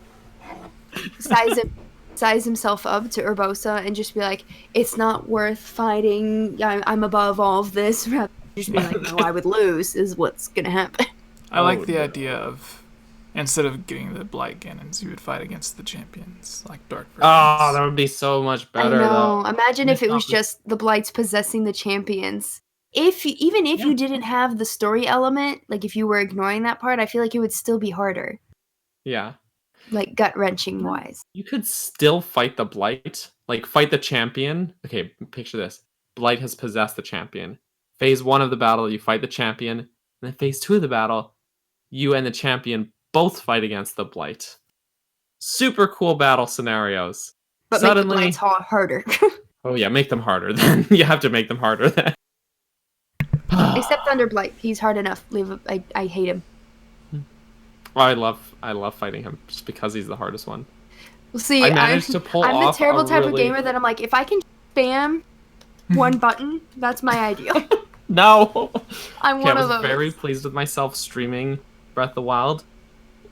size himself up to Urbosa and just be like, "It's not worth fighting. I'm above all of this." Rather than just be like, "No, I would lose." Is what's gonna happen. I like the idea of instead of getting the Blight Ganons, you would fight against the champions, like Dark Versions. Oh, that would be so much better. I know. Imagine if it was just the Blights possessing the champions. even if Yeah. you didn't have the story element, like if you were ignoring that part, I feel like it would still be harder, Yeah. like gut wrenching wise. You could still fight the Blight, like fight the champion. Okay, picture this. Blight has possessed the champion. Phase 1 of the battle, you fight the champion. And then phase 2 of the battle, you and the champion both fight against the Blight. Super cool battle scenarios. But Suddenly, make the blights harder. oh yeah, make them harder then. You have to make them harder then. Except Thunderblight, he's hard enough. I hate him. I love fighting him just because he's the hardest one. Well, see, I managed to pull I'm off the terrible a type of really- gamer that I'm like, if I can spam one button, that's my ideal. No. I'm Okay, one I of was those. very pleased with myself streaming Breath of the Wild,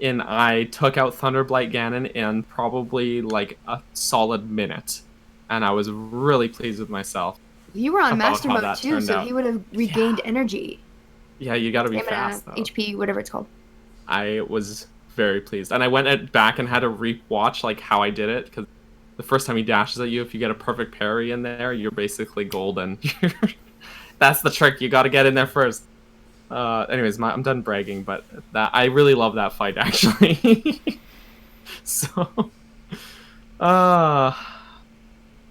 and I took out Thunderblight Ganon in probably like a solid minute, and I was really pleased with myself. You were on about Master how Mode that too, turned so out. he would have regained energy. Yeah, you got to be Stamina, fast though. HP, whatever it's called. I was very pleased, and I went back and had to re-watch like how I did it because the first time he dashes at you, if you get a perfect parry in there, you're basically golden. That's the trick. You got to get in there first. Anyways, I'm done bragging, but that I really love that fight actually. So,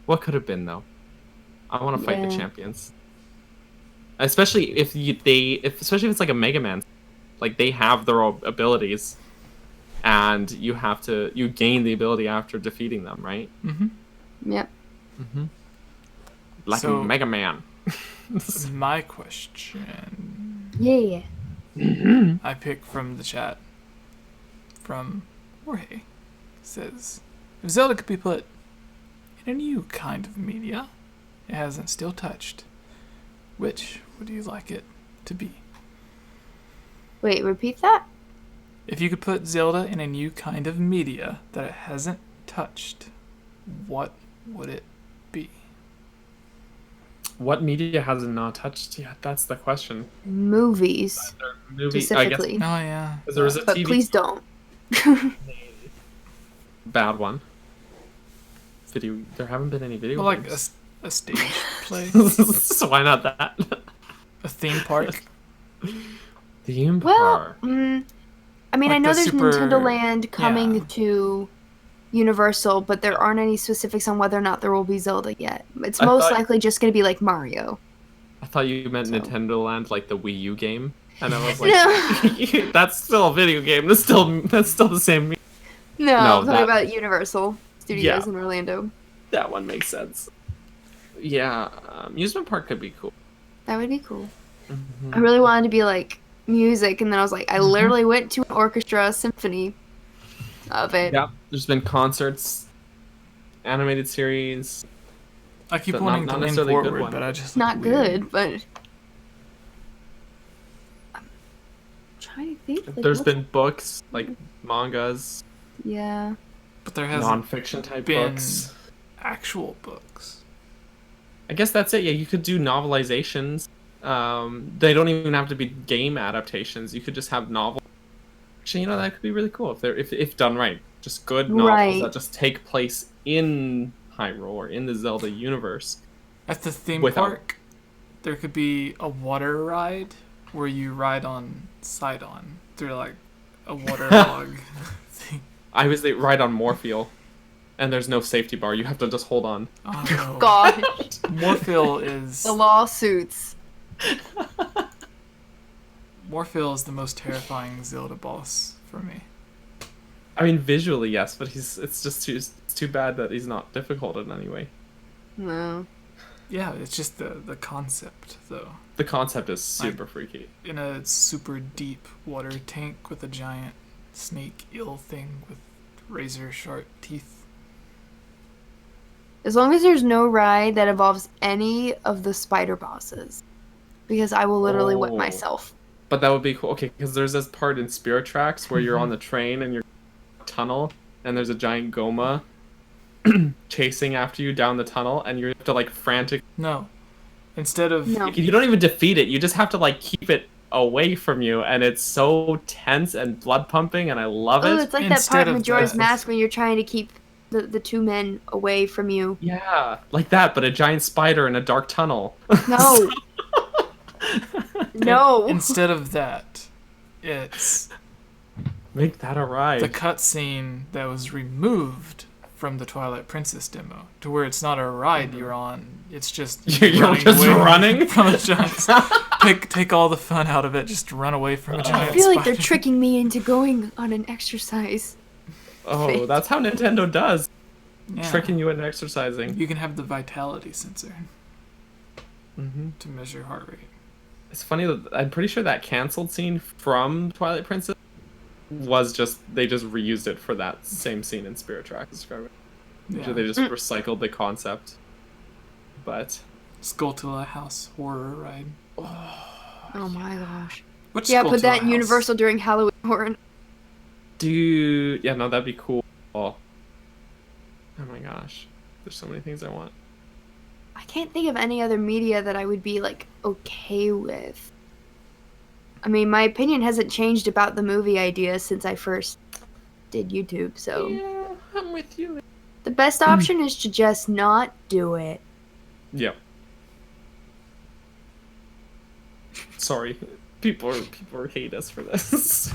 what could have been though? I want to fight the Yeah. champions, especially if especially if it's like a Mega Man, like they have their own abilities, and you gain the ability after defeating them, right? Mm-hmm. Yep. Mm-hmm. Like So- a Mega Man. My question Yeah. I picked from the chat from Jorge says, if Zelda could be put in a new kind of media it hasn't still touched, which would you like it to be? Wait, repeat that? If you could put Zelda in a new kind of media that it hasn't touched, what would it be? What media has it not touched yet? That's the question. Movies, Movie, specifically. Oh yeah. I guess there was a But TV please don't. bad one. Video. There haven't been any video. Well, like games. a stage play, So why not that? a theme park. Theme Well, park. I mean, Like I know the there's super- Nintendo Land coming yeah. to Universal, but there aren't any specifics on whether or not there will be Zelda yet. It's I most thought- likely just going to be like Mario. I thought you meant So- Nintendo Land, like the Wii U game, and I was like, No. that's still a video game. That's still the same. No, No, I'm talking that- about Universal Studios Yeah. in Orlando. That one makes sense. Yeah, amusement park could be cool. That would be cool. Mhm. I really wanted to be like music, and then I was like, I Mm-hmm. literally went to an orchestra symphony of it. Yeah, there's been concerts, animated series. I keep But wanting not to lean necessarily a good forward, one. but I just It's not look weird. good, but I'm trying to think. Like, There's what- been books, like mangas, yeah. But there hasn't non-fiction type been books. actual books. I guess that's it. Yeah, you could do novelizations. They don't even have to be game adaptations. You could just have novels. Actually, that could be really cool if done right. Just good novels Right. that just take place in Hyrule or in the Zelda universe. At the theme Without- park, there could be a water ride where you ride on Sidon through like a water log thing. I was right on Morpheal, and there's no safety bar. You have to just hold on. Oh no. Gosh, Morpheal is the lawsuits. Morpheal is the most terrifying Zelda boss for me. I mean, visually, yes, but it's too bad that he's not difficult in any way. No. Yeah, it's just the concept though. The concept is super freaky. In a super deep water tank with a giant snake eel thing with razor sharp teeth. As long as there's no ride that involves any of the spider bosses, because I will literally wet Oh. myself. But that would be cool. Okay, because there's this part in Spirit Tracks where you're on the train and you're in a tunnel, and there's a giant Goma chasing after you down the tunnel, and you have to like frantic. No. Instead of No. You don't even defeat it. You just have to like keep it away from you, and it's so tense and blood pumping, and I love Oh, it. it's like that Instead part in of Majora's that- Mask when you're trying to keep the two men away from you. Yeah, like that, but a giant spider in a dark tunnel. No. No. Instead of that, it's Make that a ride. the cutscene that was removed from the Twilight Princess demo, to where it's not a ride you're on. It's just You're just running from a giant. Take all the fun out of it. Just run away from a giant. I feel like they're spider. tricking me into going on an exercise. Oh, that's how Nintendo does. Yeah. Tricking you into exercising. You can have the vitality sensor Mm-hmm. to measure heart rate. It's funny that I'm pretty sure that canceled scene from Twilight Princess was they just reused it for that same scene in Spirit Tracks. Describe it. Yeah. They just recycled the concept. But Skulltula House horror ride. Oh my gosh. Which Yeah, put that in Skulltula House? Universal during Halloween Horror. dude, yeah, no, that'd be cool. Oh my gosh, there's so many things I want. I can't think of any other media that I would be like okay with. I mean, my opinion hasn't changed about the movie idea since I first did YouTube, so Yeah, I'm with you. the best option is to just not do it. Yep. Sorry, people hate us for this.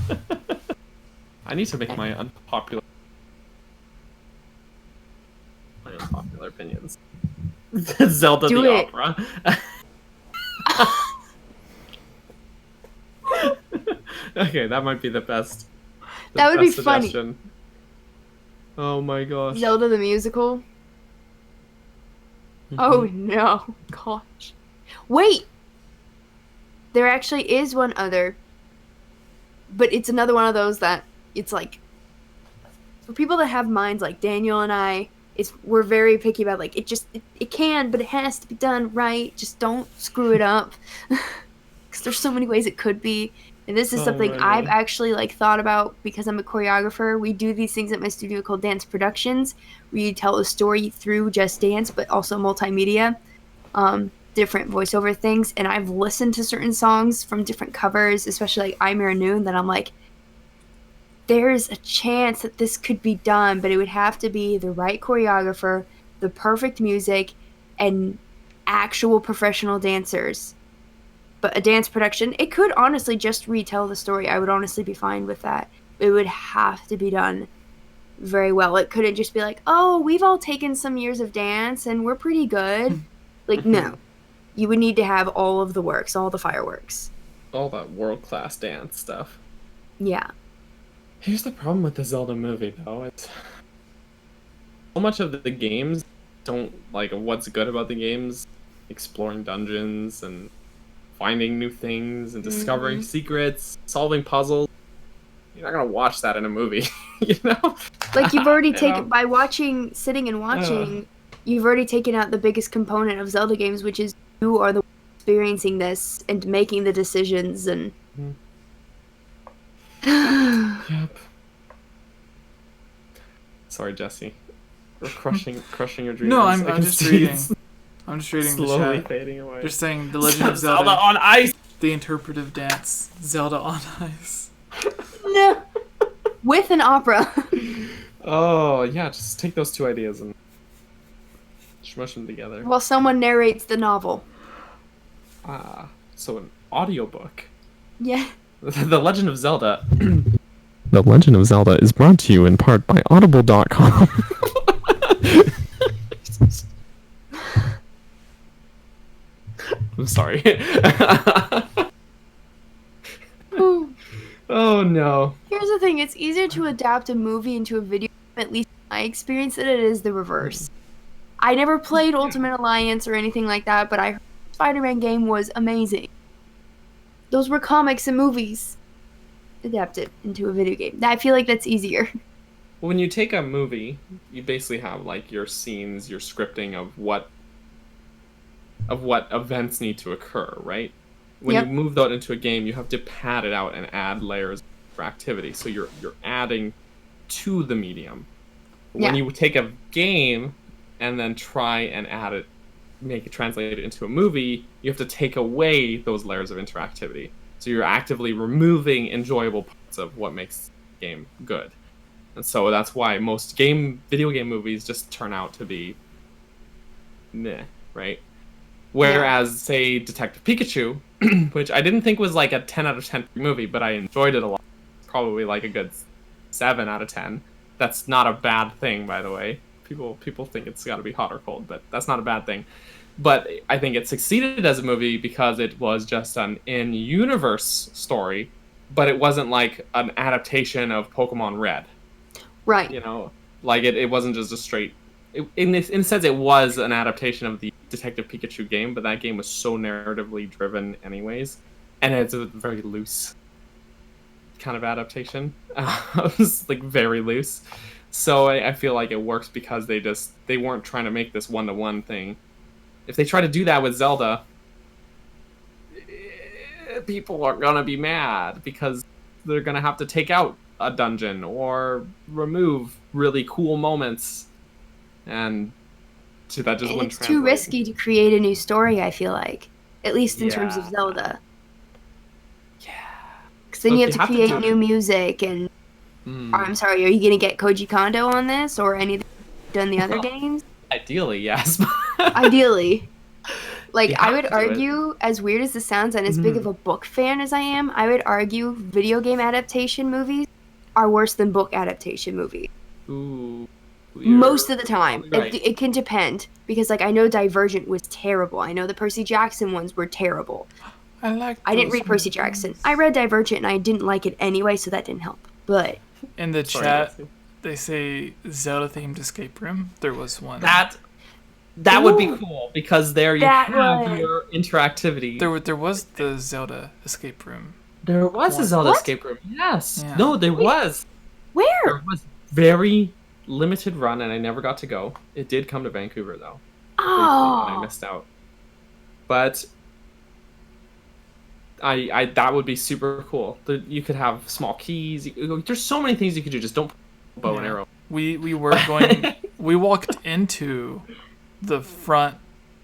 I need to make my unpopular opinions. Zelda Do the it. opera. Okay, that might be the best. That would be best funny. suggestion. Oh my gosh. Zelda the musical. Oh no, gosh. Wait! There actually is one other, but it's another one of those that it's like, for people that have minds like Daniel and I, we're very picky about like, it can, but it has to be done right. Just don't screw it up. Because there's so many ways it could be. And this is something I've actually like thought about because I'm a choreographer. We do these things at my studio called dance productions, where you tell a story through just dance, but also multimedia, different voiceover things. And I've listened to certain songs from different covers, especially like 𝐈𝐬𝐢, that I'm like, there's a chance that this could be done, but it would have to be the right choreographer, the perfect music, and actual professional dancers. But a dance production, it could honestly just retell the story. I would honestly be fine with that. It would have to be done very well. It couldn't just be like, oh, we've all taken some years of dance and we're pretty good. Like, no. You would need to have all of the works, all the fireworks. All that world-class dance stuff. Yeah. Here's the problem with the Zelda movie, though. It's so much of the games don't like what's good about the games, exploring dungeons and finding new things and discovering secrets, solving puzzles. You're not gonna watch that in a movie, you know? Like, you've already You taken, know? by sitting and watching, you've already taken out the biggest component of Zelda games, which is you are the one experiencing this and making the decisions and... Yep. Sorry, Jesse. We're crushing your dreams. No, I I'm can just see reading. it's I'm just reading slowly the chat. fading away. They're saying The Legend of Zelda, Zelda on ice. the interpretive dance, Zelda on ice. No. With an opera. Oh yeah, just take those two ideas and smush them together. While someone narrates the novel. So an audiobook. Yeah. The Legend of Zelda. The Legend of Zelda is brought to you in part by Audible.com. I'm sorry. Ooh. Oh no. Here's the thing, it's easier to adapt a movie into a video game, at least in my experience, than it is the reverse. I never played Ultimate Alliance or anything like that, but I heard the Spider-Man game was amazing. Those were comics and movies adapted into a video game. I feel like that's easier. When you take a movie, you basically have like your scenes, your scripting of what events need to occur, right? When Yep. you move that into a game, you have to pad it out and add layers for activity. So you're adding to the medium. When Yeah. you take a game and then try and translate it into a movie, you have to take away those layers of interactivity. So you're actively removing enjoyable parts of what makes the game good. And so that's why most video game movies just turn out to be meh, right? Whereas, say, Detective Pikachu which I didn't think was like a 10 out of 10 movie, but I enjoyed it a lot. Probably like a good 7 out of 10. That's not a bad thing, by the way. People think it's got to be hot or cold, but that's not a bad thing. But I think it succeeded as a movie because it was just an in-universe story, but it wasn't like an adaptation of Pokemon Red. Right. You know, like it wasn't just a straight. In a sense, it was an adaptation of the Detective Pikachu game, but that game was so narratively driven, anyways, and it's a very loose kind of adaptation. It was like very loose, so I feel like it works because they weren't trying to make this one-to-one thing. If they try to do that with Zelda, people are gonna be mad because they're gonna have to take out a dungeon or remove really cool moments, and that just wouldn't it's translate. too risky to create a new story, I feel like, at least in terms of Yeah. Zelda. Yeah. Because then So you if have to you have to create do new music, and I'm sorry, are you gonna get Koji Kondo on this or anything done the other games? Ideally, yes. Ideally. Like, You I have would to do it. argue, as weird as this sounds, and as big of a book fan as I am, I would argue video game adaptation movies are worse than book adaptation movies. Ooh. Most of the time. Right. It can depend. Because, like, I know Divergent was terrible. I know the Percy Jackson ones were terrible. I didn't read Percy Jackson. I read Divergent, and I didn't like it anyway, so that didn't help. But In the Sorry, chat, Nancy. they say Zelda-themed escape room. There was one. That would be Ooh. cool because there you That have one. your interactivity. There was the Zelda escape room. There was a What? Zelda What? escape room. Yes. Yeah. No, there was. where? There was very limited run, and I never got to go. It did come to Vancouver though. And I Oh. missed out. But I that would be super cool. You could have small keys. There's so many things you could do. Just don't put bow and Yeah. arrow. We were going. We walked into the front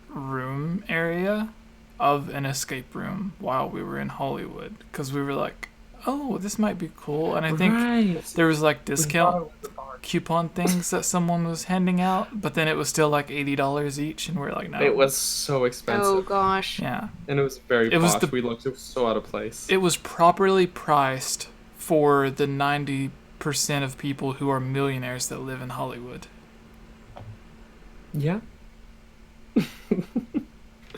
room area of an escape room while we were in Hollywood because we were like, oh, this might be cool. And I think Right. there was like We discount thought it was hard. coupon things that someone was handing out, but then it was still like $80 each, and we're like, no. It was so expensive. Oh, gosh. Yeah. And it was very It was posh. the- We looked so out of place. It was properly priced for the 90% of people who are millionaires that live in Hollywood. Yeah.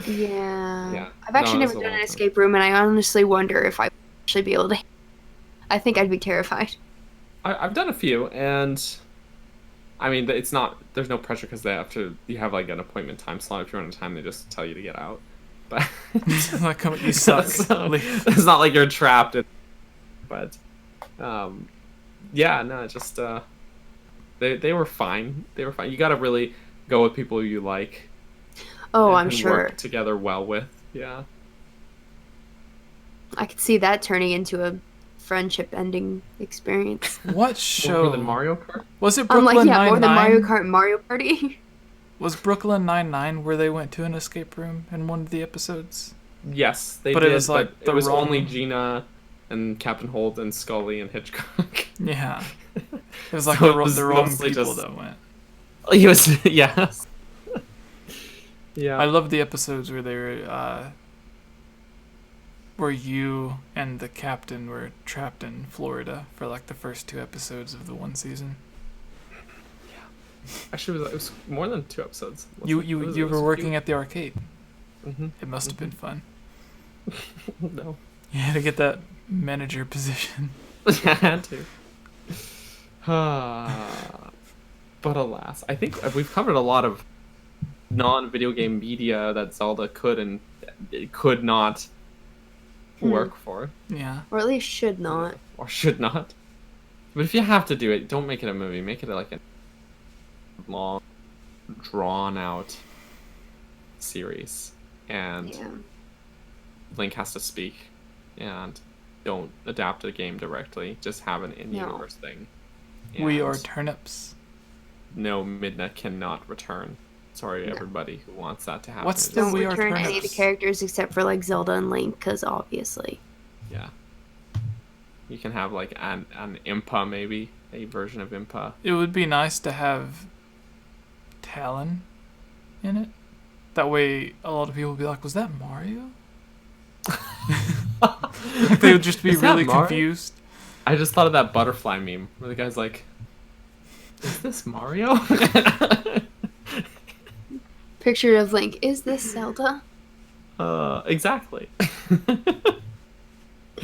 Yeah. Yeah. I've actually No, it never was a done long an time. escape room, and I honestly wonder if I would actually be able to. I think I'd be terrified. I've done a few, and I mean, it's not. There's no pressure because they have to. You have like an appointment time slot. If you're on a time, they just tell you to get out. But Like, you suck. So, Leave. it's not like you're trapped. But yeah, no, just they were fine. They were fine. You got to really go with people you like. Oh, and I'm can sure. Work together well with. Yeah. I could see that turning into a friendship ending experience. What show? More than Mario Kart. Was it I'm Brooklyn like, yeah, Nine-Nine? more than Mario Kart and Mario Party. Was Brooklyn Nine-Nine where they went to an escape room in one of the episodes? Yes, they But did. it was, like, but the it was wrong- only Gina and Captain Holt and Scully and Hitchcock. Yeah. It was like So the, it was the wrong mostly people just- that went. He was, yes. Yeah. I love the episodes where they were, where you and the captain were trapped in Florida for like the first 2 episodes of the one season. Actually, it was more than 2 episodes. You were working at the arcade. Mm-hmm. It must have been fun. No. You had to get that manager position. I had to. But alas, I think we've covered a lot of non-video game media that Zelda could and could not work for, Yeah. Or at least should not. or should not. But if you have to do it, don't make it a movie. Make it like a long, drawn-out series, and Yeah. Link has to speak, and don't adapt the game directly. Just have an in-universe thing. We And are turnips. no, Midna cannot return. Sorry, No. everybody who wants that to happen. What's It the just- Don't We Are return any of the Turnips. characters except for like Zelda and Link, because obviously. Yeah. You can have like an Impa, maybe a version of Impa. It would be nice to have Talon in it. That way, a lot of people would be like, "Was that Mario?" They would just be Is that really Mario? confused. I just thought of that butterfly meme where the guy's like, "Is this Mario?" Picture of Link. Is this Zelda? Exactly.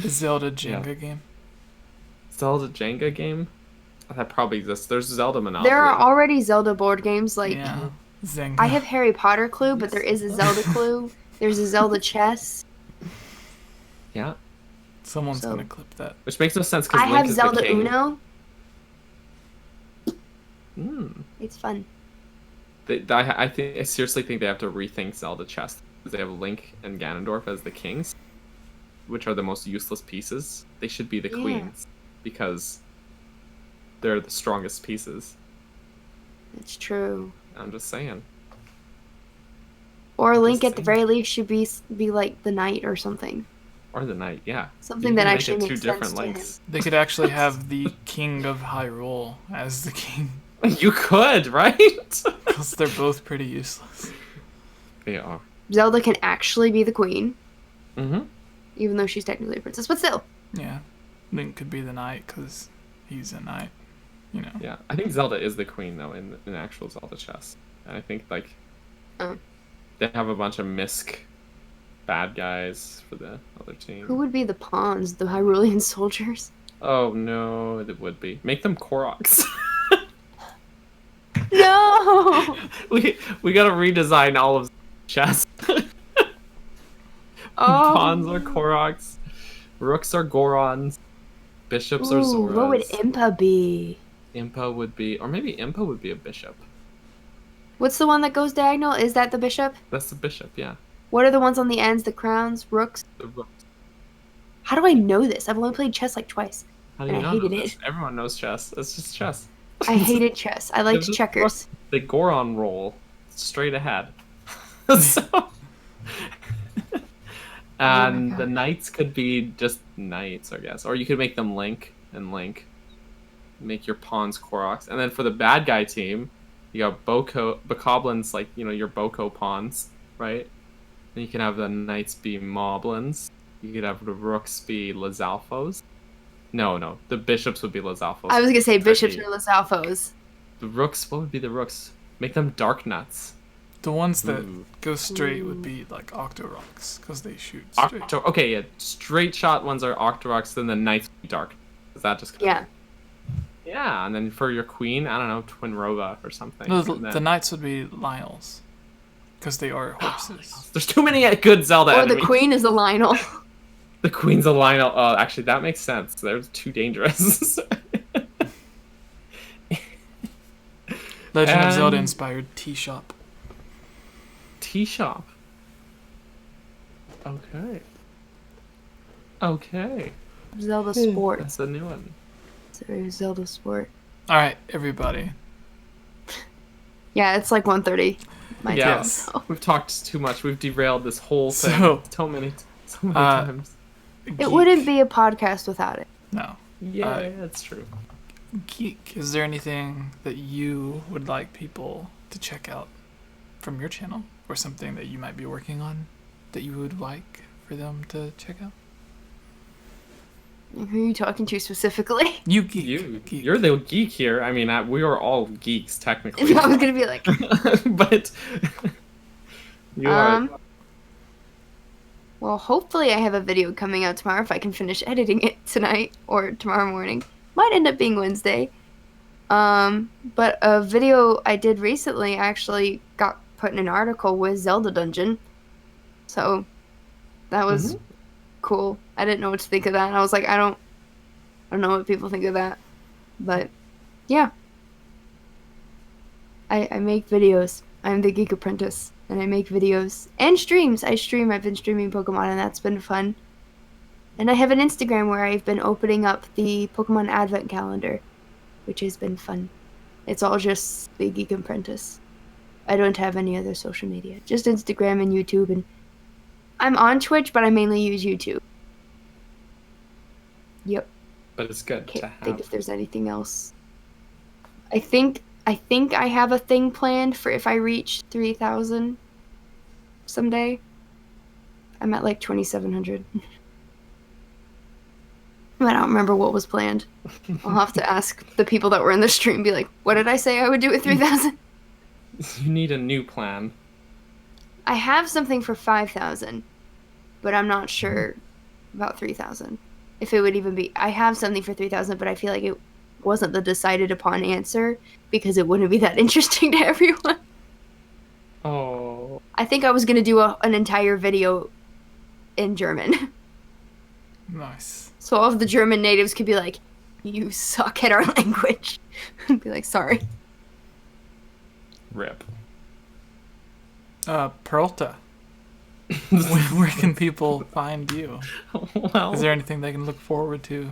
Zelda Jenga game. Zelda Jenga game? That probably exists. There's Zelda Monopoly. There are already Zelda board games. Like, Yeah. Zenga. I have Harry Potter Clue, but there is a Zelda Clue. There's a Zelda Chess. Yeah. Someone's So- gonna clip that. Which makes no sense because I Link have is Zelda the king. Uno. Mm. It's fun. I seriously think they have to rethink Zelda chess because they have Link and Ganondorf as the kings, which are the most useless pieces. They should be the Yeah. queens because they're the strongest pieces. It's true. I'm just saying. Or Link, Just at the saying. very least, should be like the knight or something. Or the knight, yeah. Something You that can make actually it makes two sense different to him. Links. They could actually have the King of Hyrule as the king, You could, right? because they're both pretty useless. They are. Zelda can actually be the queen, Mm-hmm. even though she's technically a princess. But still, Yeah. Link could be the knight because he's a knight. You know. Yeah, I think Zelda is the queen though in actual Zelda chess, and I think like Oh. they have a bunch of misc bad guys for the other team. who would be the pawns? The Hyrulean soldiers? Oh no, it would be. Make them Koroks. No! we gotta redesign all of chess. Oh. Pawns are Koroks, rooks are Gorons, bishops are Ooh, Zoras. what would Impa be? Impa would be, or maybe Impa would be a bishop. What's the one that goes diagonal? Is that the bishop? That's the bishop, yeah. What are the ones on the ends? The crowns? Rooks? The rooks. How do I know this? I've only played chess like twice. How do you And I know hated this? it. Everyone knows chess. It's just chess. I hated chess. I liked It's just checkers. The Goron roll, straight ahead. So, and the knights could be just knights, I guess, or you could make them Link and Link. Make your pawns Koroks, and then for the bad guy team, you got Bokoblins, like your Boko pawns, right? And you can have the knights be Moblins. You could have the rooks be Lizalfos. No, the bishops would be Lizalfos. I was gonna say bishops Tricky. or Lizalfos. The rooks, what would be the rooks? Make them dark nuts. The ones that Ooh. go straight would be like Octorocks because they shoot straight. Okay, yeah, straight shot ones are Octoroks, then the knights would be dark. Is that just Yeah. Yeah, and then for your queen, I don't know, Twin Rova or something. No, And then- the knights would be Lionels because they are horses. There's too many good Zelda Or enemies. the queen is a Lionel. The queen's a Lionel. Oh, actually, that makes sense. They're too dangerous. Legend of Zelda And- inspired tea shop. Tea shop. Okay. Zelda Sport. That's a new one. Sorry, Zelda Sport. All right, everybody. Yeah, it's like 1:30. My Yeah. time. So. We've talked too much. We've derailed this whole thing so many uh, times. It wouldn't be a podcast without it. No. Yeah, that's true. Geek, is there anything that you would like people to check out from your channel or something that you might be working on that you would like for them to check out? Who are you talking to specifically? You geek. Geek. You're the geek here. I mean, we are all geeks technically. I was gonna be like, But you are. well, hopefully I have a video coming out tomorrow if I can finish editing it tonight or tomorrow morning. Might end up being Wednesday. But a video I did recently actually got put in an article with Zelda Dungeon. So that was cool. I didn't know what to think of that. And I was like, I don't know what people think of that. But yeah. I make videos. I'm the Geek Apprentice. And I make videos and streams. I've been streaming Pokemon and that's been fun. And I have an Instagram where I've been opening up the Pokemon Advent Calendar, which has been fun. It's all just the Geek Apprentice. I don't have any other social media. Just Instagram and YouTube. And I'm on Twitch, but I mainly use YouTube. Yep. But it's good to Can't have. think if there's anything else. I think I have a thing planned for if I reach 3,000 someday. I'm at like 2,700. I don't remember what was planned. I'll have to ask the people that were in the stream, be like, what did I say I would do with 3,000? You need a new plan. I have something for 5,000, but I'm not sure about 3,000. If it would even be... I have something for 3,000, but I feel like it wasn't the decided upon answer because it wouldn't be that interesting to everyone. Oh. I think I was going to do an entire video in German. Nice. So all of the German natives could be like, you suck at our language. And be like, sorry. Rip. Peralta. Where can people find you? Well, Is there anything they can look forward to?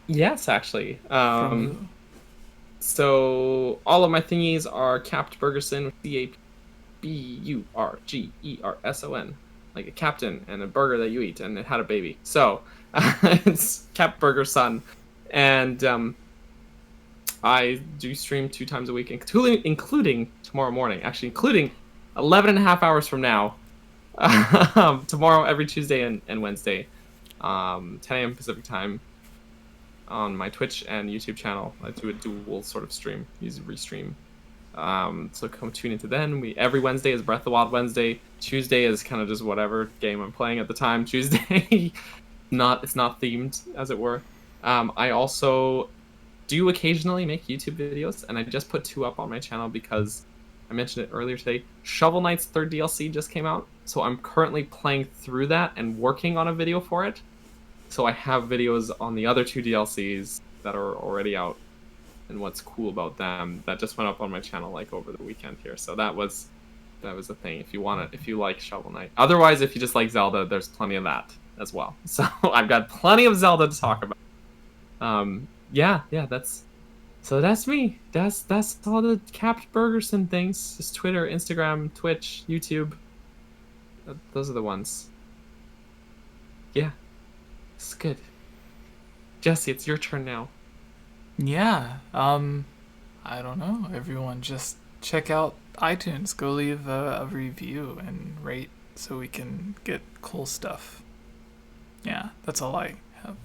Yes, actually. From you? So all of my thingies are capped Burgerson with CAPBURGERSON, like a captain and a burger that you eat, and it had a baby. So it's capped Burgerson, and I do stream 2 times a week, including tomorrow morning. Actually, including 11 and a half hours from now. Tomorrow, every Tuesday and Wednesday, 10 a.m. Pacific time, on my Twitch and YouTube channel. I do a dual sort of stream, restream. So come tune into then. Every Wednesday is Breath of the Wild Wednesday. Tuesday is kind of just whatever game I'm playing at the time. Tuesday, it's not themed, as it were. I also do occasionally make YouTube videos, and I just put 2 up on my channel because I mentioned it earlier today. Shovel Knight's 3rd DLC just came out, so I'm currently playing through that and working on a video for it. So I have videos on the other 2 DLCs that are already out, and what's cool about them that just went up on my channel like over the weekend here. So that was a thing. If you want it, if you like Shovel Knight. Otherwise, if you just like Zelda, there's plenty of that as well. So I've got plenty of Zelda to talk about. Yeah, that's me. That's all the capped Burgerson things. Just Twitter, Instagram, Twitch, YouTube. Those are the ones. Yeah. It's good. Jesse, it's your turn now. Yeah. I don't know. Everyone, just check out iTunes. Go leave a review and rate so we can get cool stuff. Yeah, that's all I have.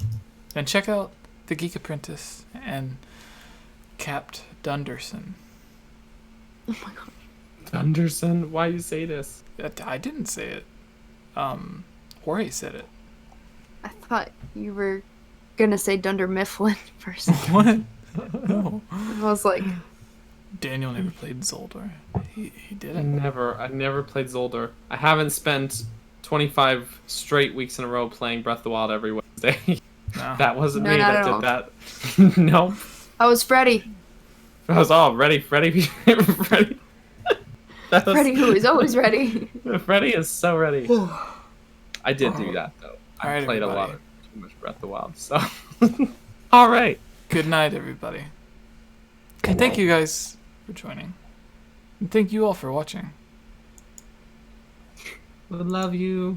And check out the Geek Apprentice and Capped Dunderson. Oh my god. Dunderson? Why you say this? I didn't say it. Jorge said it. I thought you were gonna say Dunder Mifflin first. What? No. I was like, Daniel never played Zelda. He I didn't. never played Zelda. I haven't spent 25 straight weeks in a row playing Breath of the Wild every Wednesday. No. That wasn't No, me not that at all. did that. Nope. I was Freddy. I was all ready. Freddy. Freddy. That was, Freddy who is always ready. Freddy is so ready. I did do that though. All right, I played everybody. a lot of too much Breath of the Wild. So, all right. Good night, everybody. And thank you guys for joining. And thank you all for watching. Love you.